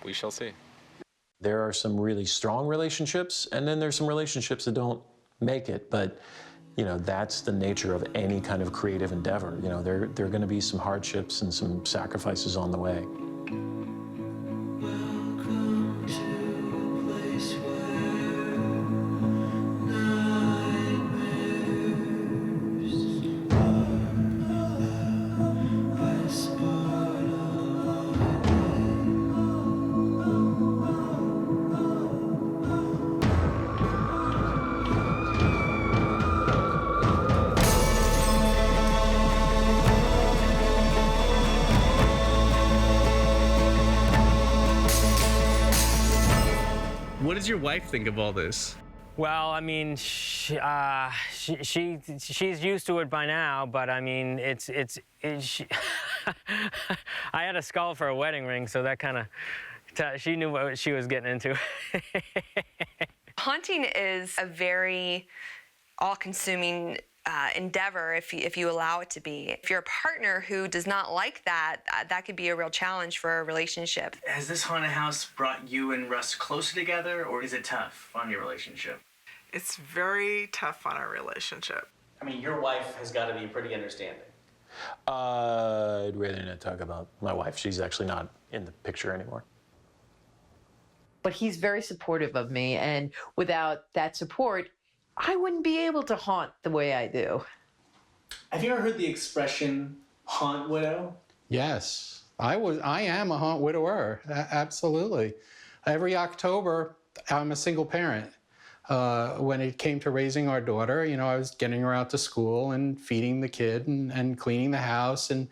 We shall see. There are some really strong relationships, and then there's some relationships that don't make it. But, that's the nature of any kind of creative endeavor. There are going to be some hardships and some sacrifices on the way. What does your wife think of all this? Well, I mean, she's used to it by now, but I mean, it's I had a skull for a wedding ring, so that kind of, she knew what she was getting into. Haunting is a very all-consuming endeavor if you allow it to be. If you're a partner who does not like that, that could be a real challenge for a relationship. Has this haunted house brought you and Russ closer together, or is it tough on your relationship? It's very tough on our relationship. I mean, your wife has got to be pretty understanding. I'd rather not talk about my wife. She's actually not in the picture anymore. But he's very supportive of me, and without that support, I wouldn't be able to haunt the way I do. Have you ever heard the expression haunt widow? Yes, I am a haunt widower, absolutely. Every October, I'm a single parent. When it came to raising our daughter, you know, I was getting her out to school and feeding the kid and cleaning the house, and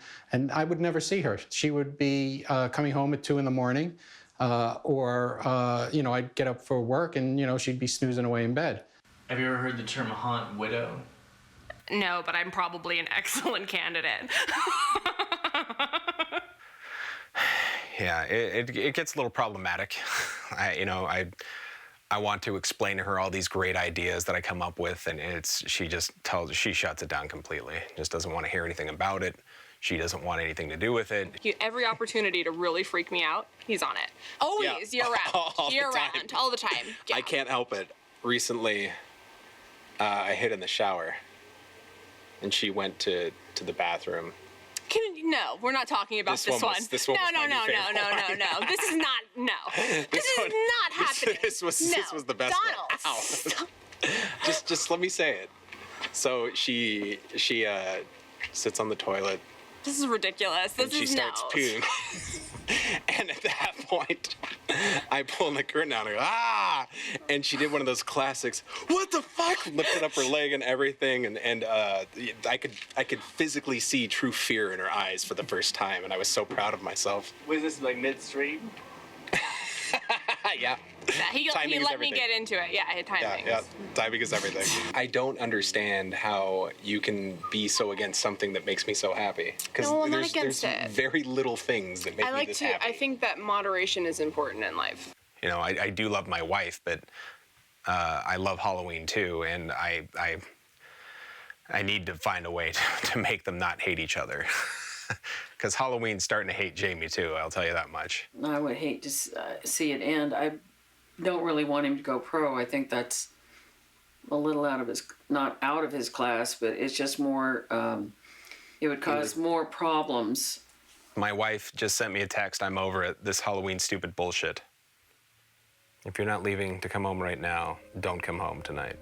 I would never see her. She would be coming home at 2 in the morning, or you know, I'd get up for work and, you know, she'd be snoozing away in bed. Have you ever heard the term haunt widow? No, but I'm probably an excellent candidate. Yeah, it gets a little problematic. I want to explain to her all these great ideas that I come up with, and she shuts it down completely. Just doesn't want to hear anything about it. She doesn't want anything to do with it. Every opportunity to really freak me out, he's on it. Always, Yeah. year round, all the time. Yeah. I can't help it. Recently, I hid in the shower, and she went to the bathroom. No, we're not talking about this one. This one was No. This is not. No. This is not happening. This was the best one. Ow. just let me say it. So she sits on the toilet. This is ridiculous. And she starts peeing. And at that point, I pull the curtain down and go, ah! And she did one of those classics, what the fuck? Lifted up her leg and everything. And I could physically see true fear in her eyes for the first time. And I was so proud of myself. Was this like midstream? Yeah. He let me get into it. Yeah, timing. Yeah, timing is everything. I don't understand how you can be so against something that makes me so happy. No, I'm not against there's it. very little things that make me this happy. I think that moderation is important in life. You know, I do love my wife, but I love Halloween too, and I need to find a way to make them not hate each other. Because Halloween's starting to hate Jamie too, I'll tell you that much. I would hate to see it end. I don't really want him to go pro. I think that's a little not out of his class, but it's just more, it would cause more problems. My wife just sent me a text, I'm over it, this Halloween stupid bullshit. If you're not leaving to come home right now, don't come home tonight.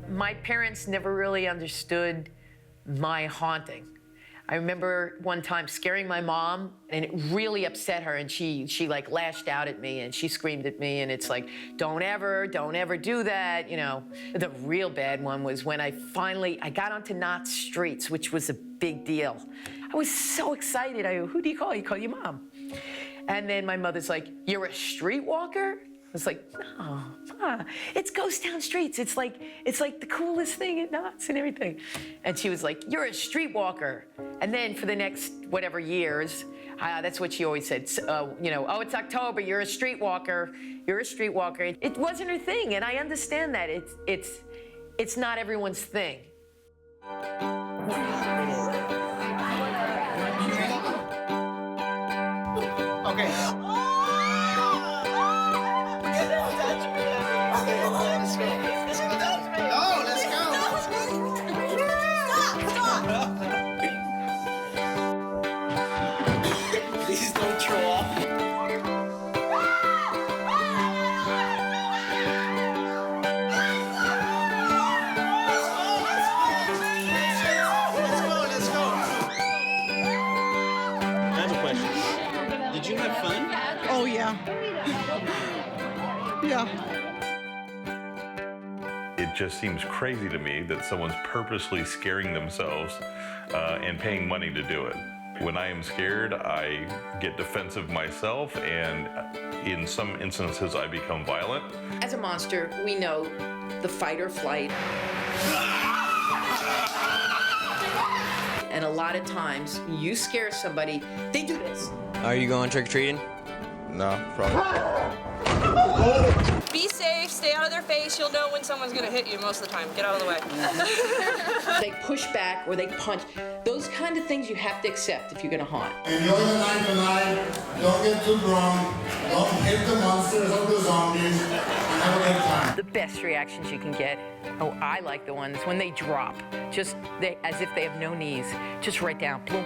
My parents never really understood my haunting. I remember one time scaring my mom, and it really upset her, and she like lashed out at me, and she screamed at me, and it's like, don't ever do that, you know. The real bad one was when I got onto Knott's streets, which was a big deal. I was so excited. I go, who do you call? You call your mom. And then my mother's like, you're a streetwalker? I was like, no, Ma, it's ghost town streets. It's like the coolest thing at Knott's and everything. And she was like, you're a streetwalker. And then for the next whatever years, that's what she always said. You know, oh, it's October. You're a streetwalker. You're a streetwalker. It wasn't her thing, and I understand that. It's not everyone's thing. Okay. Please don't throw off. Let's go. I have a question. Did you have fun? Oh, yeah. Yeah. It just seems crazy to me that someone's purposely scaring themselves and paying money to do it. When I am scared, I get defensive myself, and in some instances, I become violent. As a monster, we know the fight or flight. And a lot of times, you scare somebody, they do this. Are you going trick-or-treating? No, probably. Be safe, stay out of their face. You'll know when someone's gonna hit you most of the time. Get out of the way. They push back or they punch. Those kind of things you have to accept if you're gonna haunt. Enjoy the night tonight. Don't get too drunk. Don't hit the monsters or the zombies. And have a good time. The best reactions you can get, oh, I like the ones when they drop. Just as if they have no knees. Just right down, boom.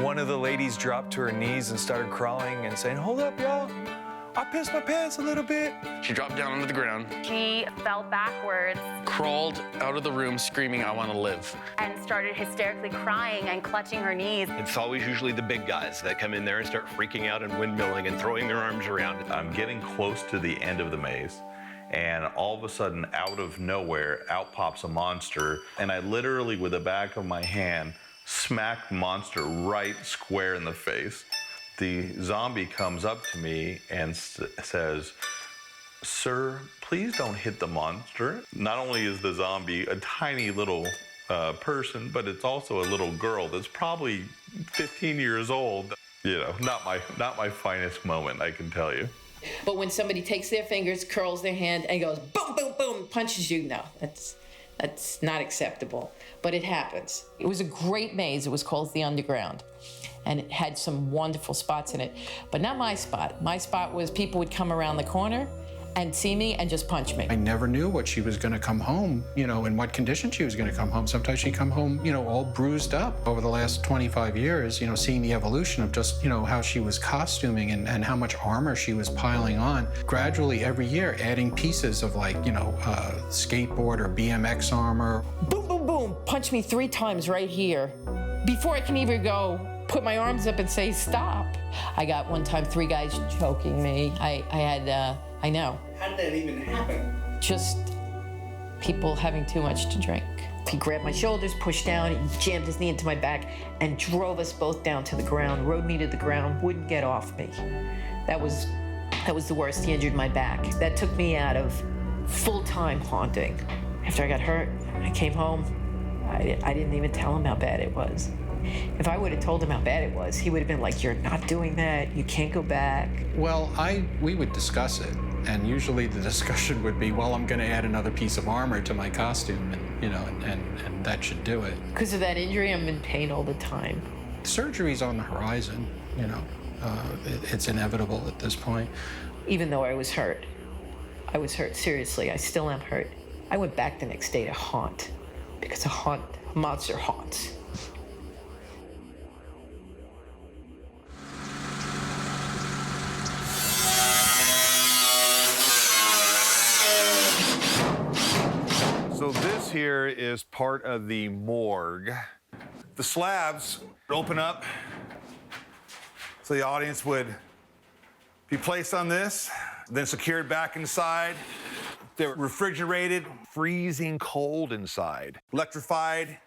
One of the ladies dropped to her knees and started crawling and saying, "Hold up, y'all. I pissed my pants a little bit." She dropped down onto the ground, She fell backwards crawled out of the room screaming, "I want to live." and started hysterically crying and clutching her knees. It's always usually the big guys that come in there and start freaking out and windmilling and throwing their arms around. I'm getting close to the end of the maze, and all of a sudden, out of nowhere, out pops a monster, and I literally, with the back of my hand, smack monster right square in the face. The zombie comes up to me and says, "Sir, please don't hit the monster." Not only is the zombie a tiny little person, but it's also a little girl that's probably 15 years old. You know, not my finest moment, I can tell you. But when somebody takes their fingers, curls their hand, and goes boom, boom, boom, punches you, no, that's not acceptable. But it happens. It was a great maze. It was called the Underground. And it had some wonderful spots in it. But not my spot. My spot was people would come around the corner and see me and just punch me. I never knew what she was going to come home, in what condition she was going to come home. Sometimes she'd come home, all bruised up. Over the last 25 years, seeing the evolution of just, how she was costuming and how much armor she was piling on. Gradually, every year, adding pieces of skateboard or BMX armor. Boom, boom, boom, punch me 3 times right here. Before I can even go put my arms up and say stop. I got one time 3 guys choking me. I know. How did that even happen? Just people having too much to drink. He grabbed my shoulders, pushed down, he jammed his knee into my back and drove us both down to the ground, rode me to the ground, wouldn't get off me. That was the worst. He injured my back. That took me out of full-time haunting. After I got hurt, I came home. I didn't even tell him how bad it was. If I would have told him how bad it was, he would have been like, "You're not doing that. You can't go back." Well, we would discuss it, and usually the discussion would be, "Well, I'm going to add another piece of armor to my costume, and that should do it." Because of that injury, I'm in pain all the time. Surgery's on the horizon. It's inevitable at this point. Even though I was hurt seriously. I still am hurt. I went back the next day to haunt, because a monster haunts. So this here is part of the morgue. The slabs open up so the audience would be placed on this, then secured back inside. They're refrigerated, freezing cold inside. Electrified,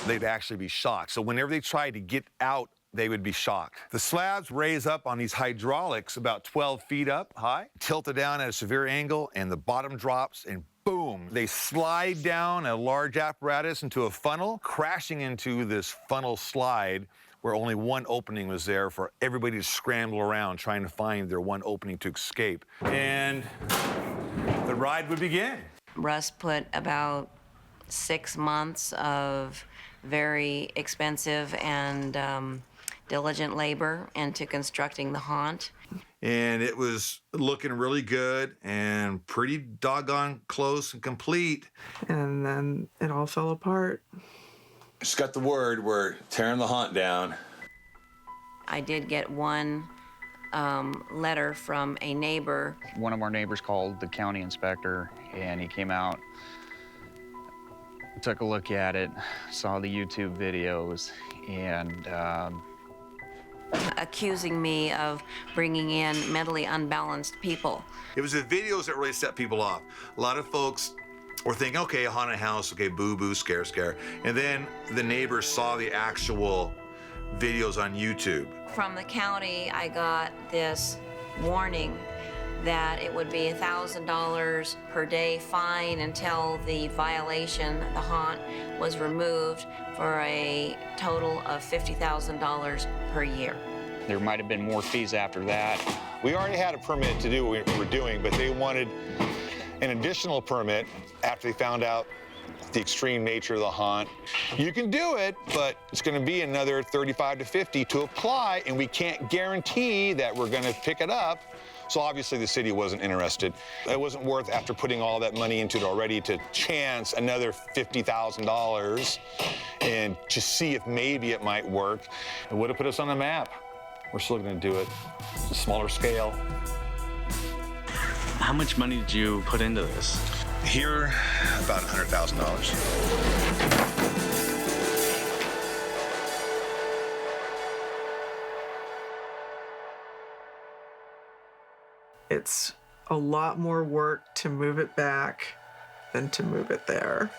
they'd actually be shocked. So whenever they tried to get out, they would be shocked. The slabs raise up on these hydraulics about 12 feet up high, tilted down at a severe angle, and the bottom drops, and boom, they slide down a large apparatus into a funnel, crashing into this funnel slide where only one opening was there for everybody to scramble around trying to find their one opening to escape. And the ride would begin. Russ put about 6 months of very expensive and diligent labor into constructing the haunt. And it was looking really good and pretty doggone close and complete. And then it all fell apart. Just got the word, we're tearing the haunt down. I did get one letter from a neighbor. One of our neighbors called the county inspector, and he came out, took a look at it, saw the YouTube videos, and accusing me of bringing in mentally unbalanced people. It was the videos that really set people off. A lot of folks were thinking, okay, a haunted house, okay, boo, boo, scare, scare. And then the neighbors saw the actual videos on YouTube. From the county, I got this warning that it would be $1,000 per day fine until the violation, the haunt, was removed, for a total of $50,000 per year. There might have been more fees after that. We already had a permit to do what we were doing, but they wanted an additional permit after they found out the extreme nature of the haunt. You can do it, but it's going to be another $35 to $50 to apply, and we can't guarantee that we're going to pick it up. So obviously the city wasn't interested. It wasn't worth, after putting all that money into it already, to chance another $50,000 and just see if maybe it might work. It would have put us on the map. We're still going to do it. It's a smaller scale. How much money did you put into this? Here, about $100,000. It's a lot more work to move it back than to move it there.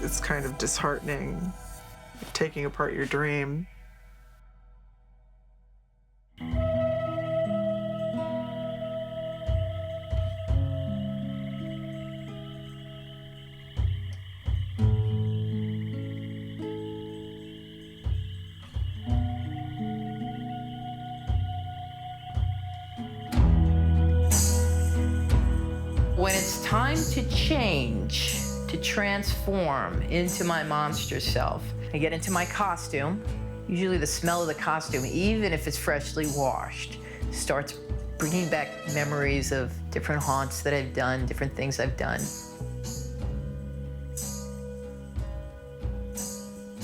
It's kind of disheartening, taking apart your dream. When it's time to change, to transform into my monster self, I get into my costume. Usually the smell of the costume, even if it's freshly washed, starts bringing back memories of different haunts that I've done, different things I've done.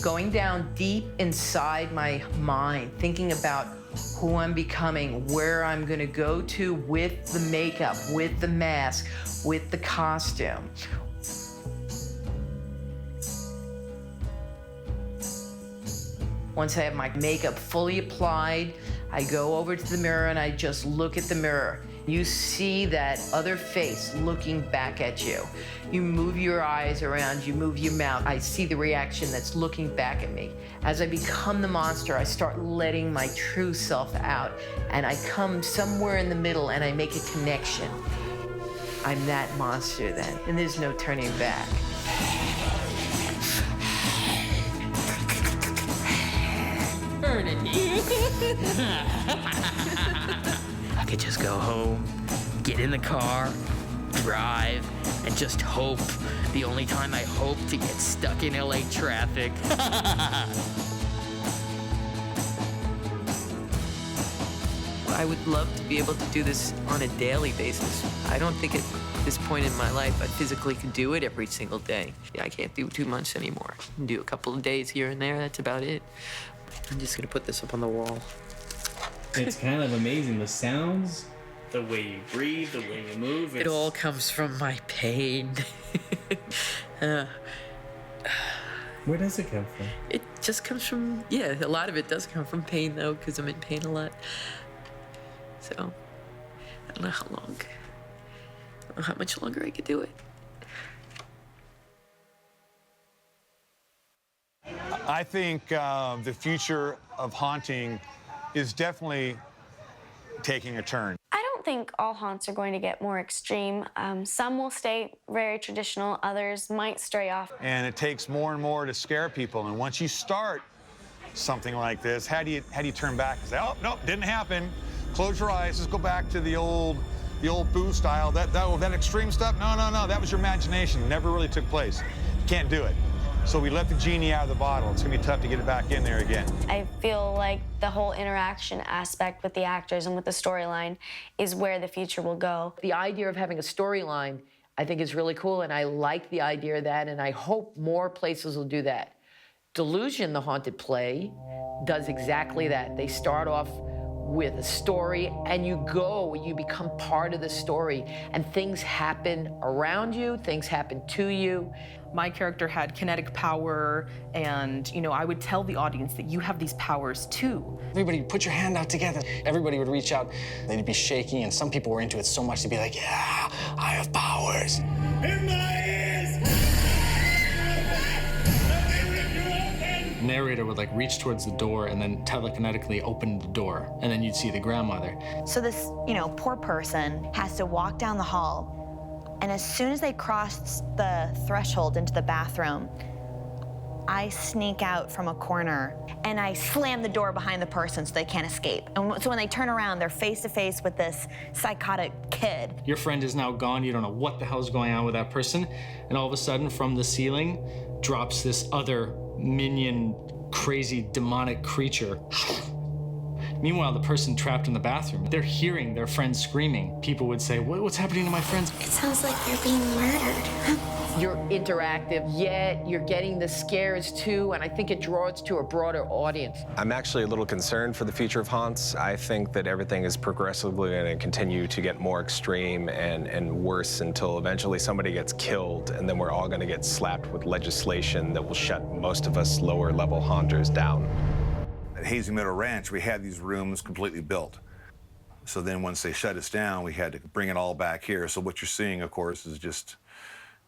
Going down deep inside my mind, thinking about who I'm becoming, where I'm gonna go to with the makeup, with the mask, with the costume. Once I have my makeup fully applied, I go over to the mirror and I just look at the mirror. You see that other face looking back at you. You move your eyes around, you move your mouth. I see the reaction that's looking back at me. As I become the monster, I start letting my true self out, and I come somewhere in the middle and I make a connection. I'm that monster then, and there's no turning back. I could just go home, get in the car, drive, and just hope. The only time I hope to get stuck in LA traffic. I would love to be able to do this on a daily basis. I don't think at this point in my life I physically could do it every single day. I can't do 2 months anymore. I can do a couple of days here and there, that's about it. I'm just gonna put this up on the wall. It's kind of amazing. The sounds, the way you breathe, the way you move. It all comes from my pain. Where does it come from? It just comes from, yeah, a lot of it does come from pain though, because I'm in pain a lot. So, I don't know how long, I don't know how much longer I could do it. I think the future of haunting is definitely taking a turn. I don't think all haunts are going to get more extreme. Some will stay very traditional, others might stray off. And it takes more and more to scare people. And once you start something like this, how do you turn back and say, oh, no, didn't happen. Close your eyes, just go back to the old boo style. That extreme stuff, no, that was your imagination. Never really took place. Can't do it. So we let the genie out of the bottle. It's gonna be tough to get it back in there again. I feel like the whole interaction aspect with the actors and with the storyline is where the future will go. The idea of having a storyline, I think, is really cool, and I like the idea of that, and I hope more places will do that. Delusion, the haunted play, does exactly that. They start off with a story, and you become part of the story, and things happen around you, things happen to you. My character had kinetic power, and I would tell the audience that you have these powers too. Everybody would put your hand out together. Everybody would reach out. They'd be shaking, and some people were into it so much they'd be like, yeah, I have powers. Narrator would reach towards the door and then telekinetically open the door, and then you'd see the grandmother. So this, poor person has to walk down the hall, and as soon as they cross the threshold into the bathroom, I sneak out from a corner and I slam the door behind the person so they can't escape. And so when they turn around, they're face to face with this psychotic kid. Your friend is now gone. You don't know what the hell's going on with that person. And all of a sudden, from the ceiling, drops this other minion, crazy, demonic creature. Meanwhile, the person trapped in the bathroom, they're hearing their friend screaming. People would say, what's happening to my friends? It sounds like they're being murdered. You're interactive, yet you're getting the scares too, and I think it draws to a broader audience. I'm actually a little concerned for the future of haunts. I think that everything is progressively going to continue to get more extreme and worse until eventually somebody gets killed, and then we're all going to get slapped with legislation that will shut most of us lower-level haunters down. At Hazy Meadow Ranch, we had these rooms completely built. So then once they shut us down, we had to bring it all back here. So what you're seeing, of course, is just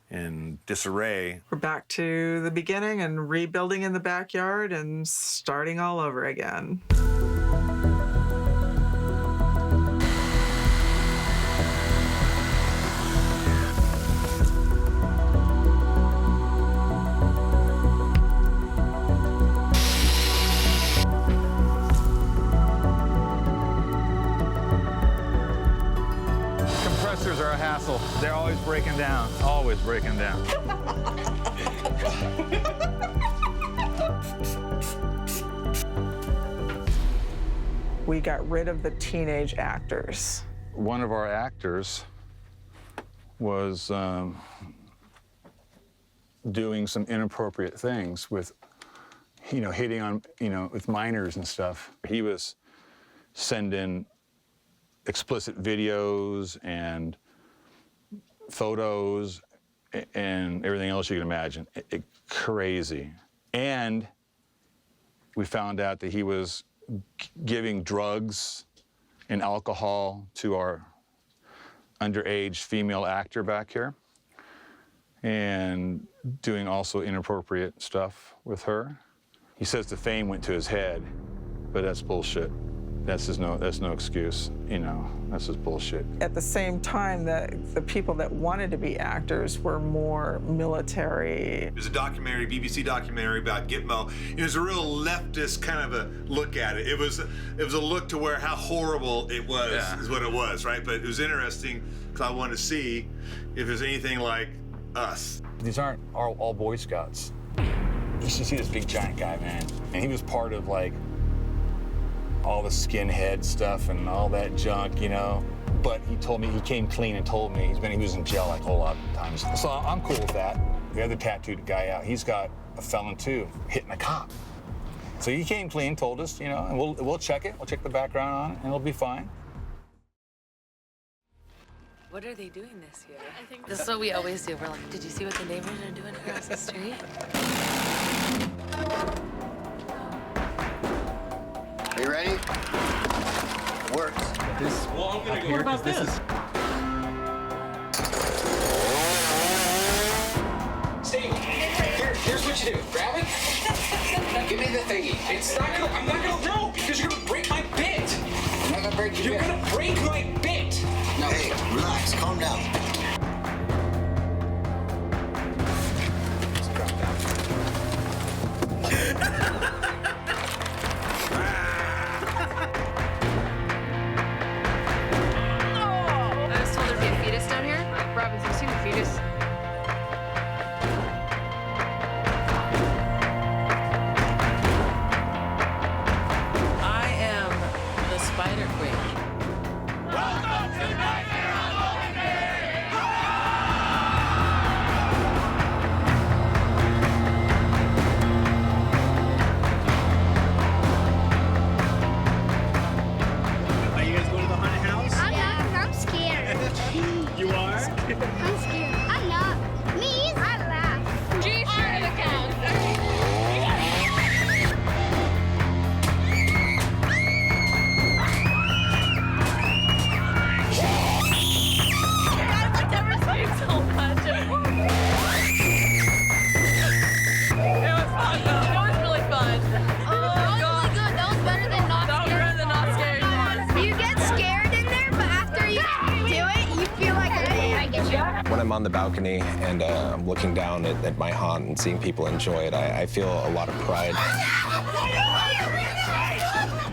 in disarray. We're back to the beginning and rebuilding in the backyard and starting all over again. Compressors are a hassle. They're always breaking down, always breaking down. We got rid of the teenage actors. One of our actors was doing some inappropriate things with, hitting on, with minors and stuff. He was sending explicit videos and photos and everything else you can imagine. Crazy. And we found out that he was giving drugs and alcohol to our underage female actor back here and doing also inappropriate stuff with her. He says the fame went to his head, but that's bullshit. That's no excuse, that's just bullshit. At the same time, the people that wanted to be actors were more military. There's a documentary, BBC documentary about Gitmo. It was a real leftist kind of a look at it. It was a look to where how horrible it was, is what it was, right? But it was interesting because I wanted to see if there's anything like us. These aren't all Boy Scouts. You should see this big giant guy, man. And he was part of all the skinhead stuff and all that junk, But he told me, he came clean and told me he was in jail a whole lot of times. So I'm cool with that. The other tattooed guy out, he's got a felon too, hitting a cop. So he came clean, told us, and we'll check it. We'll check the background on it, and it'll be fine. What are they doing this year? I think this is what we always do. We're like, did you see what the neighbors are doing across the street? Are you ready? Works. Well, I'm gonna go. What about this? Steve, here's what you do. Grab it. Give me the thingy. I'm not gonna no, because you're gonna break my bit. I'm not gonna break your bit. You're gonna break my bit. No, hey, relax, calm down. I am the Spider Queen. Welcome to When I'm on the balcony and I'm looking down at my haunt and seeing people enjoy it, I feel a lot of pride.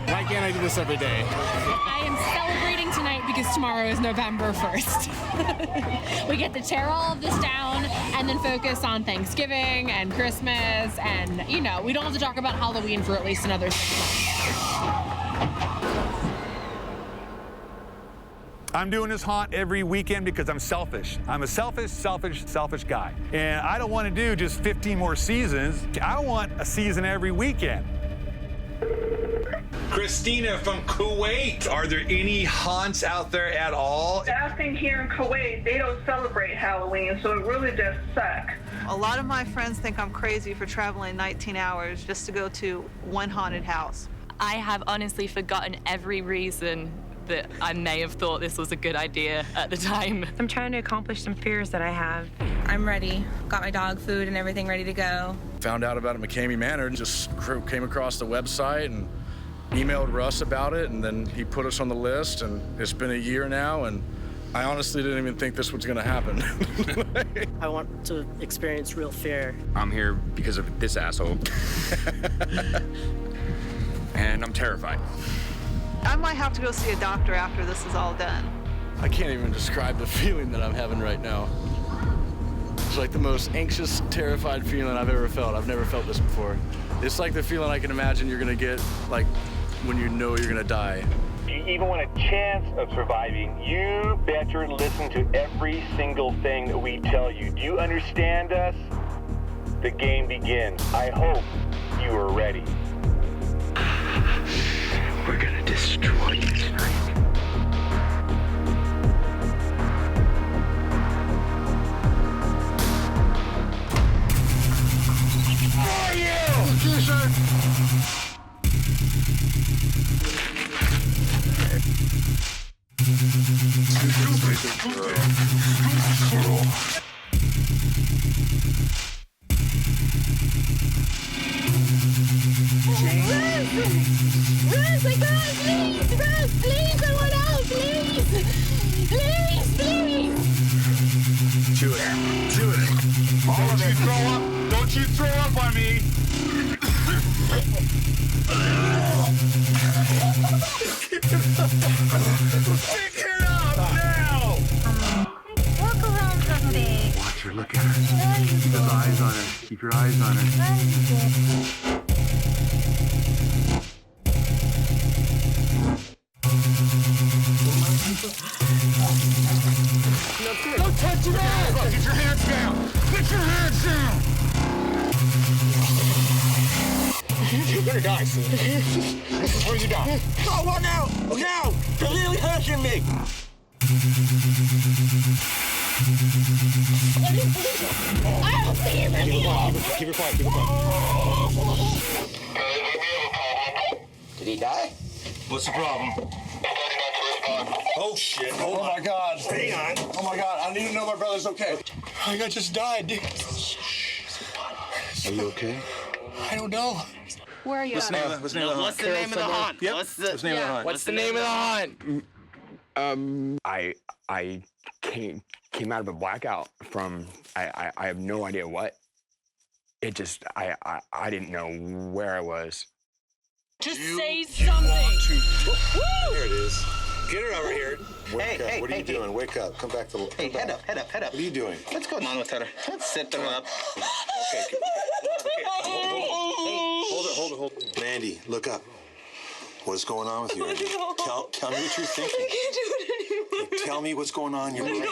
Why can't I do this every day? I am celebrating tonight because tomorrow is November 1st. We get to tear all of this down and then focus on Thanksgiving and Christmas and, you know, we don't have to talk about Halloween for at least another 6 months. I'm doing this haunt every weekend because I'm selfish. I'm a selfish guy. And I don't want to do just 15 more seasons. I want a season every weekend. Christina from Kuwait. Are there any haunts out there at all? I think here in Kuwait, they don't celebrate Halloween, so it really does suck. A lot of my friends think I'm crazy for traveling 19 hours just to go to one haunted house. I have honestly forgotten every reason that I may have thought this was a good idea at the time. I'm trying to accomplish some fears that I have. I'm ready. Got my dog food and everything ready to go. Found out about it in McCamey Manor and just came across the website and emailed Russ about it, and then he put us on the list, and it's been a year now, and I honestly didn't even think this was gonna happen. I want to experience real fear. I'm here because of this asshole. And I'm terrified. I might have to go see a doctor after this is all done. I can't even describe the feeling that I'm having right now. It's like the most anxious, terrified feeling I've ever felt. I've never felt this before. It's like the feeling I can imagine you're gonna get, like, when you know you're gonna die. Do you even want a chance of surviving? You better listen to every single thing that we tell you. Do you understand us? The game begins. I hope you are ready. We're gonna destroy you tonight. For you! T-shirt! Russ, I can't, please! Russ, please, someone else, please! Please, please! Do it. Do it. Don't you throw up. Don't you throw up on me. Pick it up now! Walk around from me. Watch her, look at her. Keep your eyes on her. Keep your eyes on her. Don't touch your ass! Get your hands down! Get your hands down! You're gonna die soon. This is where you die. Oh, what now? Now! They're really hurting me! I don't see him anymore! Keep it quiet, keep it quiet. Did he die? What's the problem? Oh shit! Oh my God! Hang on! Oh my God! I need to know my brother's okay. I just died, dude. Are you okay? I don't know. Where are you What's at? the name of the What's the name of the haunt? Yep. What's the name of the haunt? What's the name of the haunt? I came out of a blackout from I have no idea what. It just I didn't know where I was. Just say something! There it is. Get her over here. Wake up. Hey, what are you hey. Doing? Wake up. Come back to. Hey, head up. What are you doing? What's going on with her? Let's sit them up. Okay. Hold it. Mandy, look up. What's going on with you? Right now? Tell me what you're thinking. I can't do it anymore. Tell me what's going on in your mind.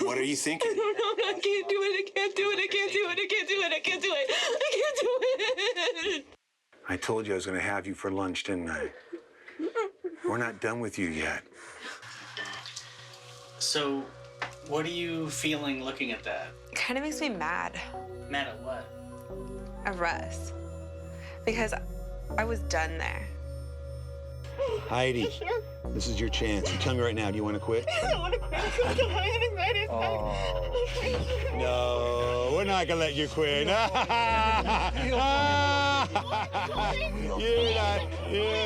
What are you thinking? I don't know. I can't do it. I can't do it. I can't do it. I can't do it. I can't do it. I can't do it. I told you I was going to have you for lunch, didn't I? We're not done with you yet. So, what are you feeling looking at that? It kind of makes me mad. Mad at what? At Russ. Because I was done there. Heidi, this is your chance. You tell me right now, do you want to quit? I don't want to quit. I'm so excited. Oh. No, we're not going to let you quit. You're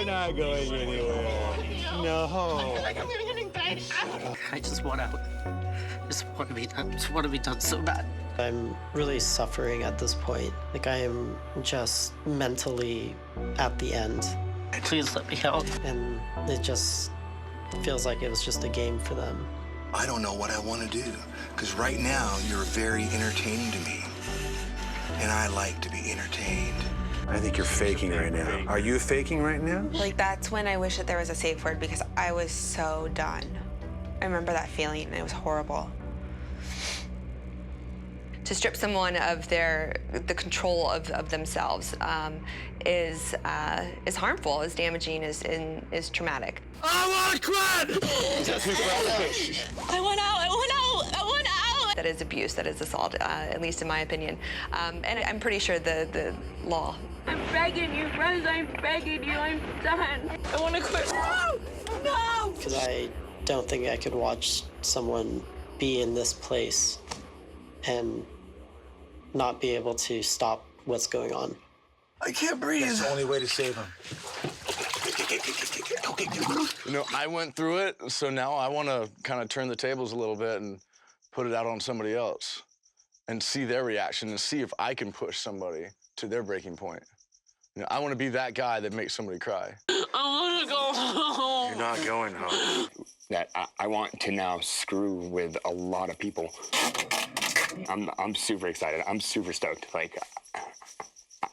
not going anywhere. No. I just want out. Just want to be done. Just want to be done so bad. I'm really suffering at this point. Like, I am just mentally at the end. Please let me out. And it just feels like it was just a game for them. I don't know what I want to do, because right now you're very entertaining to me. And I like to be entertained. I think you're faking right now. Are you faking right now? Like, that's when I wish that there was a safe word, because I was so done. I remember that feeling, and it was horrible. To strip someone of the control of themselves is harmful, is damaging, is traumatic. I want quit! I want out! I want out! I want out! That is abuse. That is assault, at least in my opinion. And I'm pretty sure the law. I'm begging you, friends. I'm begging you. I'm done. I want to quit. No! No! Because I don't think I could watch someone be in this place and not be able to stop what's going on. I can't breathe. That's the only way to save him. You know, I went through it, so now I want to kind of turn the tables a little bit and put it out on somebody else and see their reaction and see if I can push somebody to their breaking point. You know, I want to be that guy that makes somebody cry. I want to go home. You're not going home. That I want to now screw with a lot of people. I'm super excited. I'm super stoked. Like,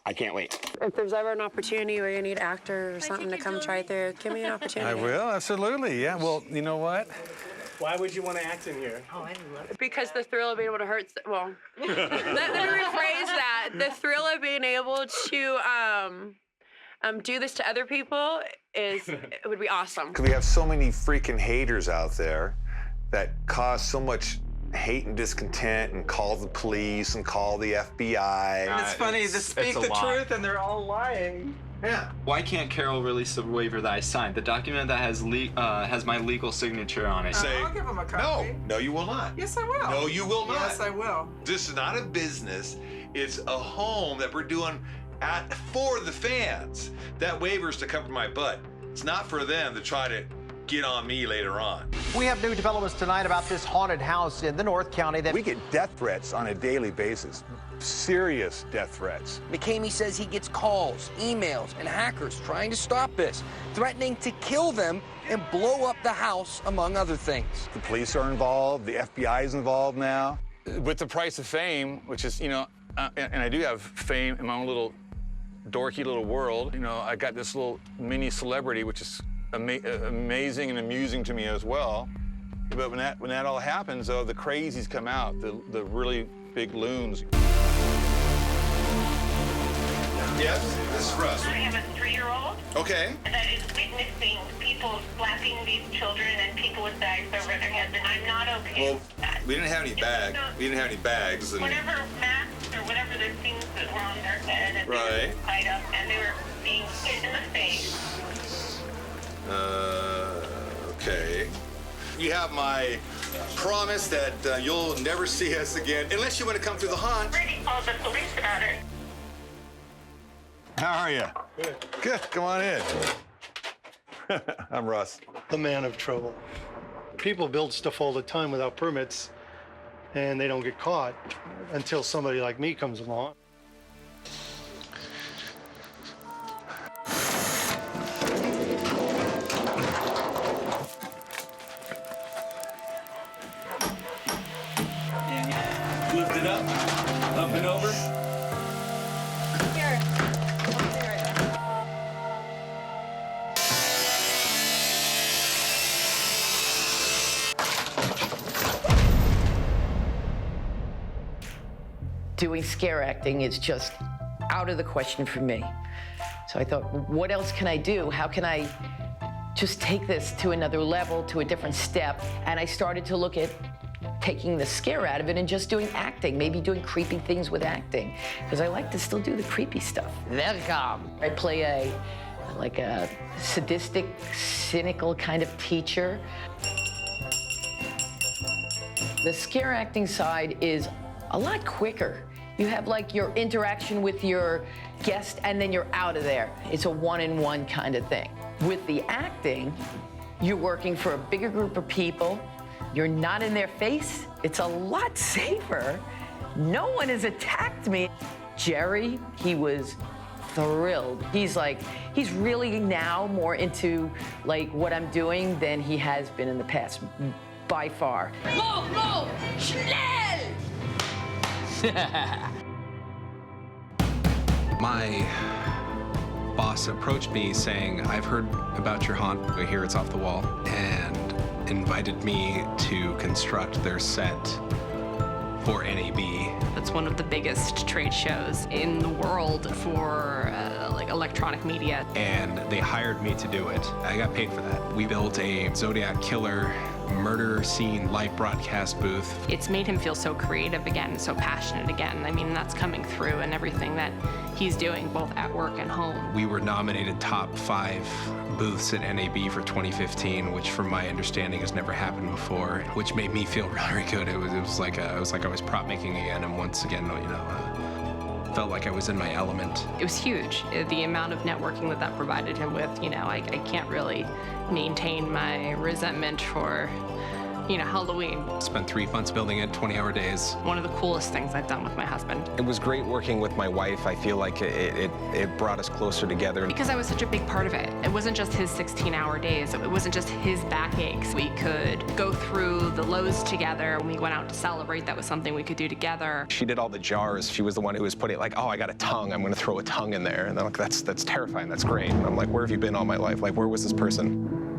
I can't wait. If there's ever an opportunity where you need an actor or something to come try through, give me an opportunity. I will, absolutely, yeah. Well, you know what? Why would you want to act in here? Oh, I love it. Because the thrill of being able to hurt, well, let me rephrase that. The thrill of being able to do this to other people it would be awesome. Because we have so many freaking haters out there that cause so much hate and discontent and call the police and call the FBI. And it's funny, they speak the truth and they're all lying. Yeah. Why can't Carol release the waiver that I signed? The document that has my legal signature on it. I'll give him a copy. No, you will not. Yes, I will. No, you will not. Yes, I will. This is not a business. It's a home that we're doing for the fans. That waiver's to cover my butt. It's not for them to try to get on me later on. We have new developments tonight about this haunted house in the North County that we get death threats on a daily basis. Serious death threats. McCamey says he gets calls, emails, and hackers trying to stop this, threatening to kill them and blow up the house, among other things. The police are involved. The FBI is involved now. With the price of fame, which is, you know, and I do have fame in my own little dorky little world. You know, I got this little mini celebrity, which is amazing and amusing to me as well. But when that all happens, though, the crazies come out, the really big loons. Yes, this is Russ. I have a 3-year-old. Okay. That is witnessing people slapping these children and people with bags over their heads, and I'm not okay with that. We didn't have any bags. We didn't have any bags. And whatever masks or whatever the things that were on their head, and they were tied up, and they were being hit in the face. Okay. You have my promise that you'll never see us again, unless you want to come through the haunt. Brady called the police about it. How are you? Good. Good. Come on in. I'm Russ. The man of trouble. People build stuff all the time without permits, and they don't get caught until somebody like me comes along. Lift it up and over. Here. Doing scare acting is just out of the question for me. So I thought, what else can I do? How can I just take this to another level, to a different step? And I started to look at taking the scare out of it and just doing acting, maybe doing creepy things with acting, because I like to still do the creepy stuff. Welcome. I play a sadistic, cynical kind of teacher. The scare acting side is a lot quicker. You have like your interaction with your guest and then you're out of there. It's a one-in-one kind of thing. With the acting, You're working for a bigger group of people. You're not in their face. It's a lot safer. No one has attacked me. Jerry, he was thrilled. He's really now more into like what I'm doing than he has been in the past, by far. Mo, schnell! My boss approached me saying, I've heard about your haunt, I hear it's off the wall, and invited me to construct their set for NAB. It's one of the biggest trade shows in the world for like electronic media. And they hired me to do it. I got paid for that. We built a Zodiac Killer murder scene live broadcast booth. It's made him feel so creative again, so passionate again. I mean, that's coming through in everything that he's doing, both at work and home. We were nominated top 5 booths at NAB for 2015, which from my understanding has never happened before, which made me feel very good. It was like I was prop making again, and once again, felt like I was in my element. It was huge. The amount of networking that provided him with, I can't really maintain my resentment for, Halloween. Spent 3 months building it, 20-hour days. One of the coolest things I've done with my husband. It was great working with my wife. I feel like it brought us closer together. Because I was such a big part of it. It wasn't just his 16-hour days. It wasn't just his backaches. We could go through the lows together. When we went out to celebrate, that was something we could do together. She did all the jars. She was the one who was putting like, oh, I got a tongue. I'm going to throw a tongue in there. And they're like, that's terrifying. That's great. And I'm like, where have you been all my life? Like, where was this person?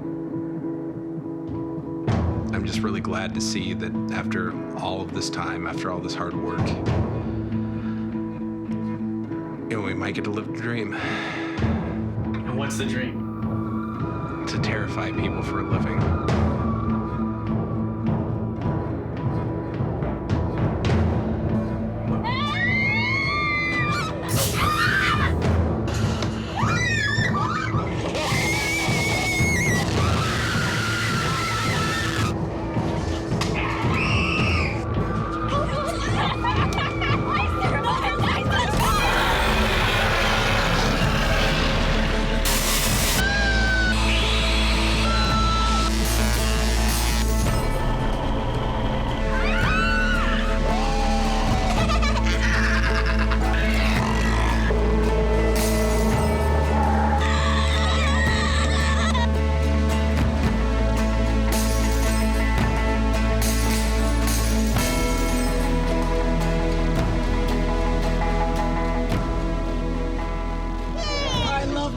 I'm just really glad to see that after all of this time, after all this hard work, we might get to live the dream. And what's the dream? To terrify people for a living.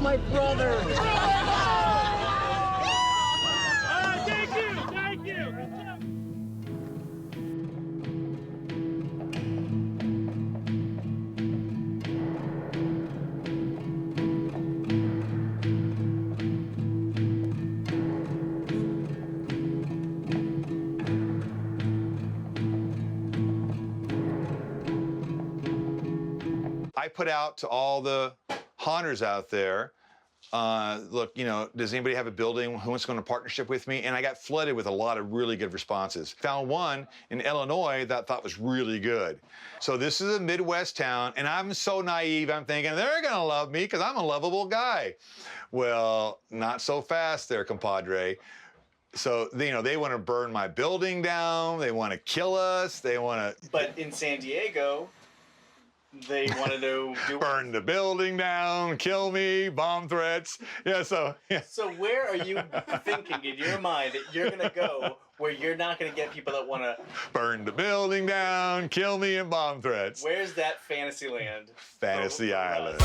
My brother! Thank you! I put out to all the haunters out there, look, does anybody have a building who wants to go in a partnership with me? And I got flooded with a lot of really good responses. Found one in Illinois that I thought was really good. So this is a Midwest town, and I'm so naive, I'm thinking they're gonna love me because I'm a lovable guy. Well, not so fast there, compadre. So, they want to burn my building down, they want to kill us, they want to... But in San Diego, they wanted to burn the building down, kill me, bomb threats. Yeah. So where are you thinking in your mind that you're gonna go where you're not gonna get people that want to burn the building down, kill me, and bomb threats? Where's that fantasy land? Fantasy Island.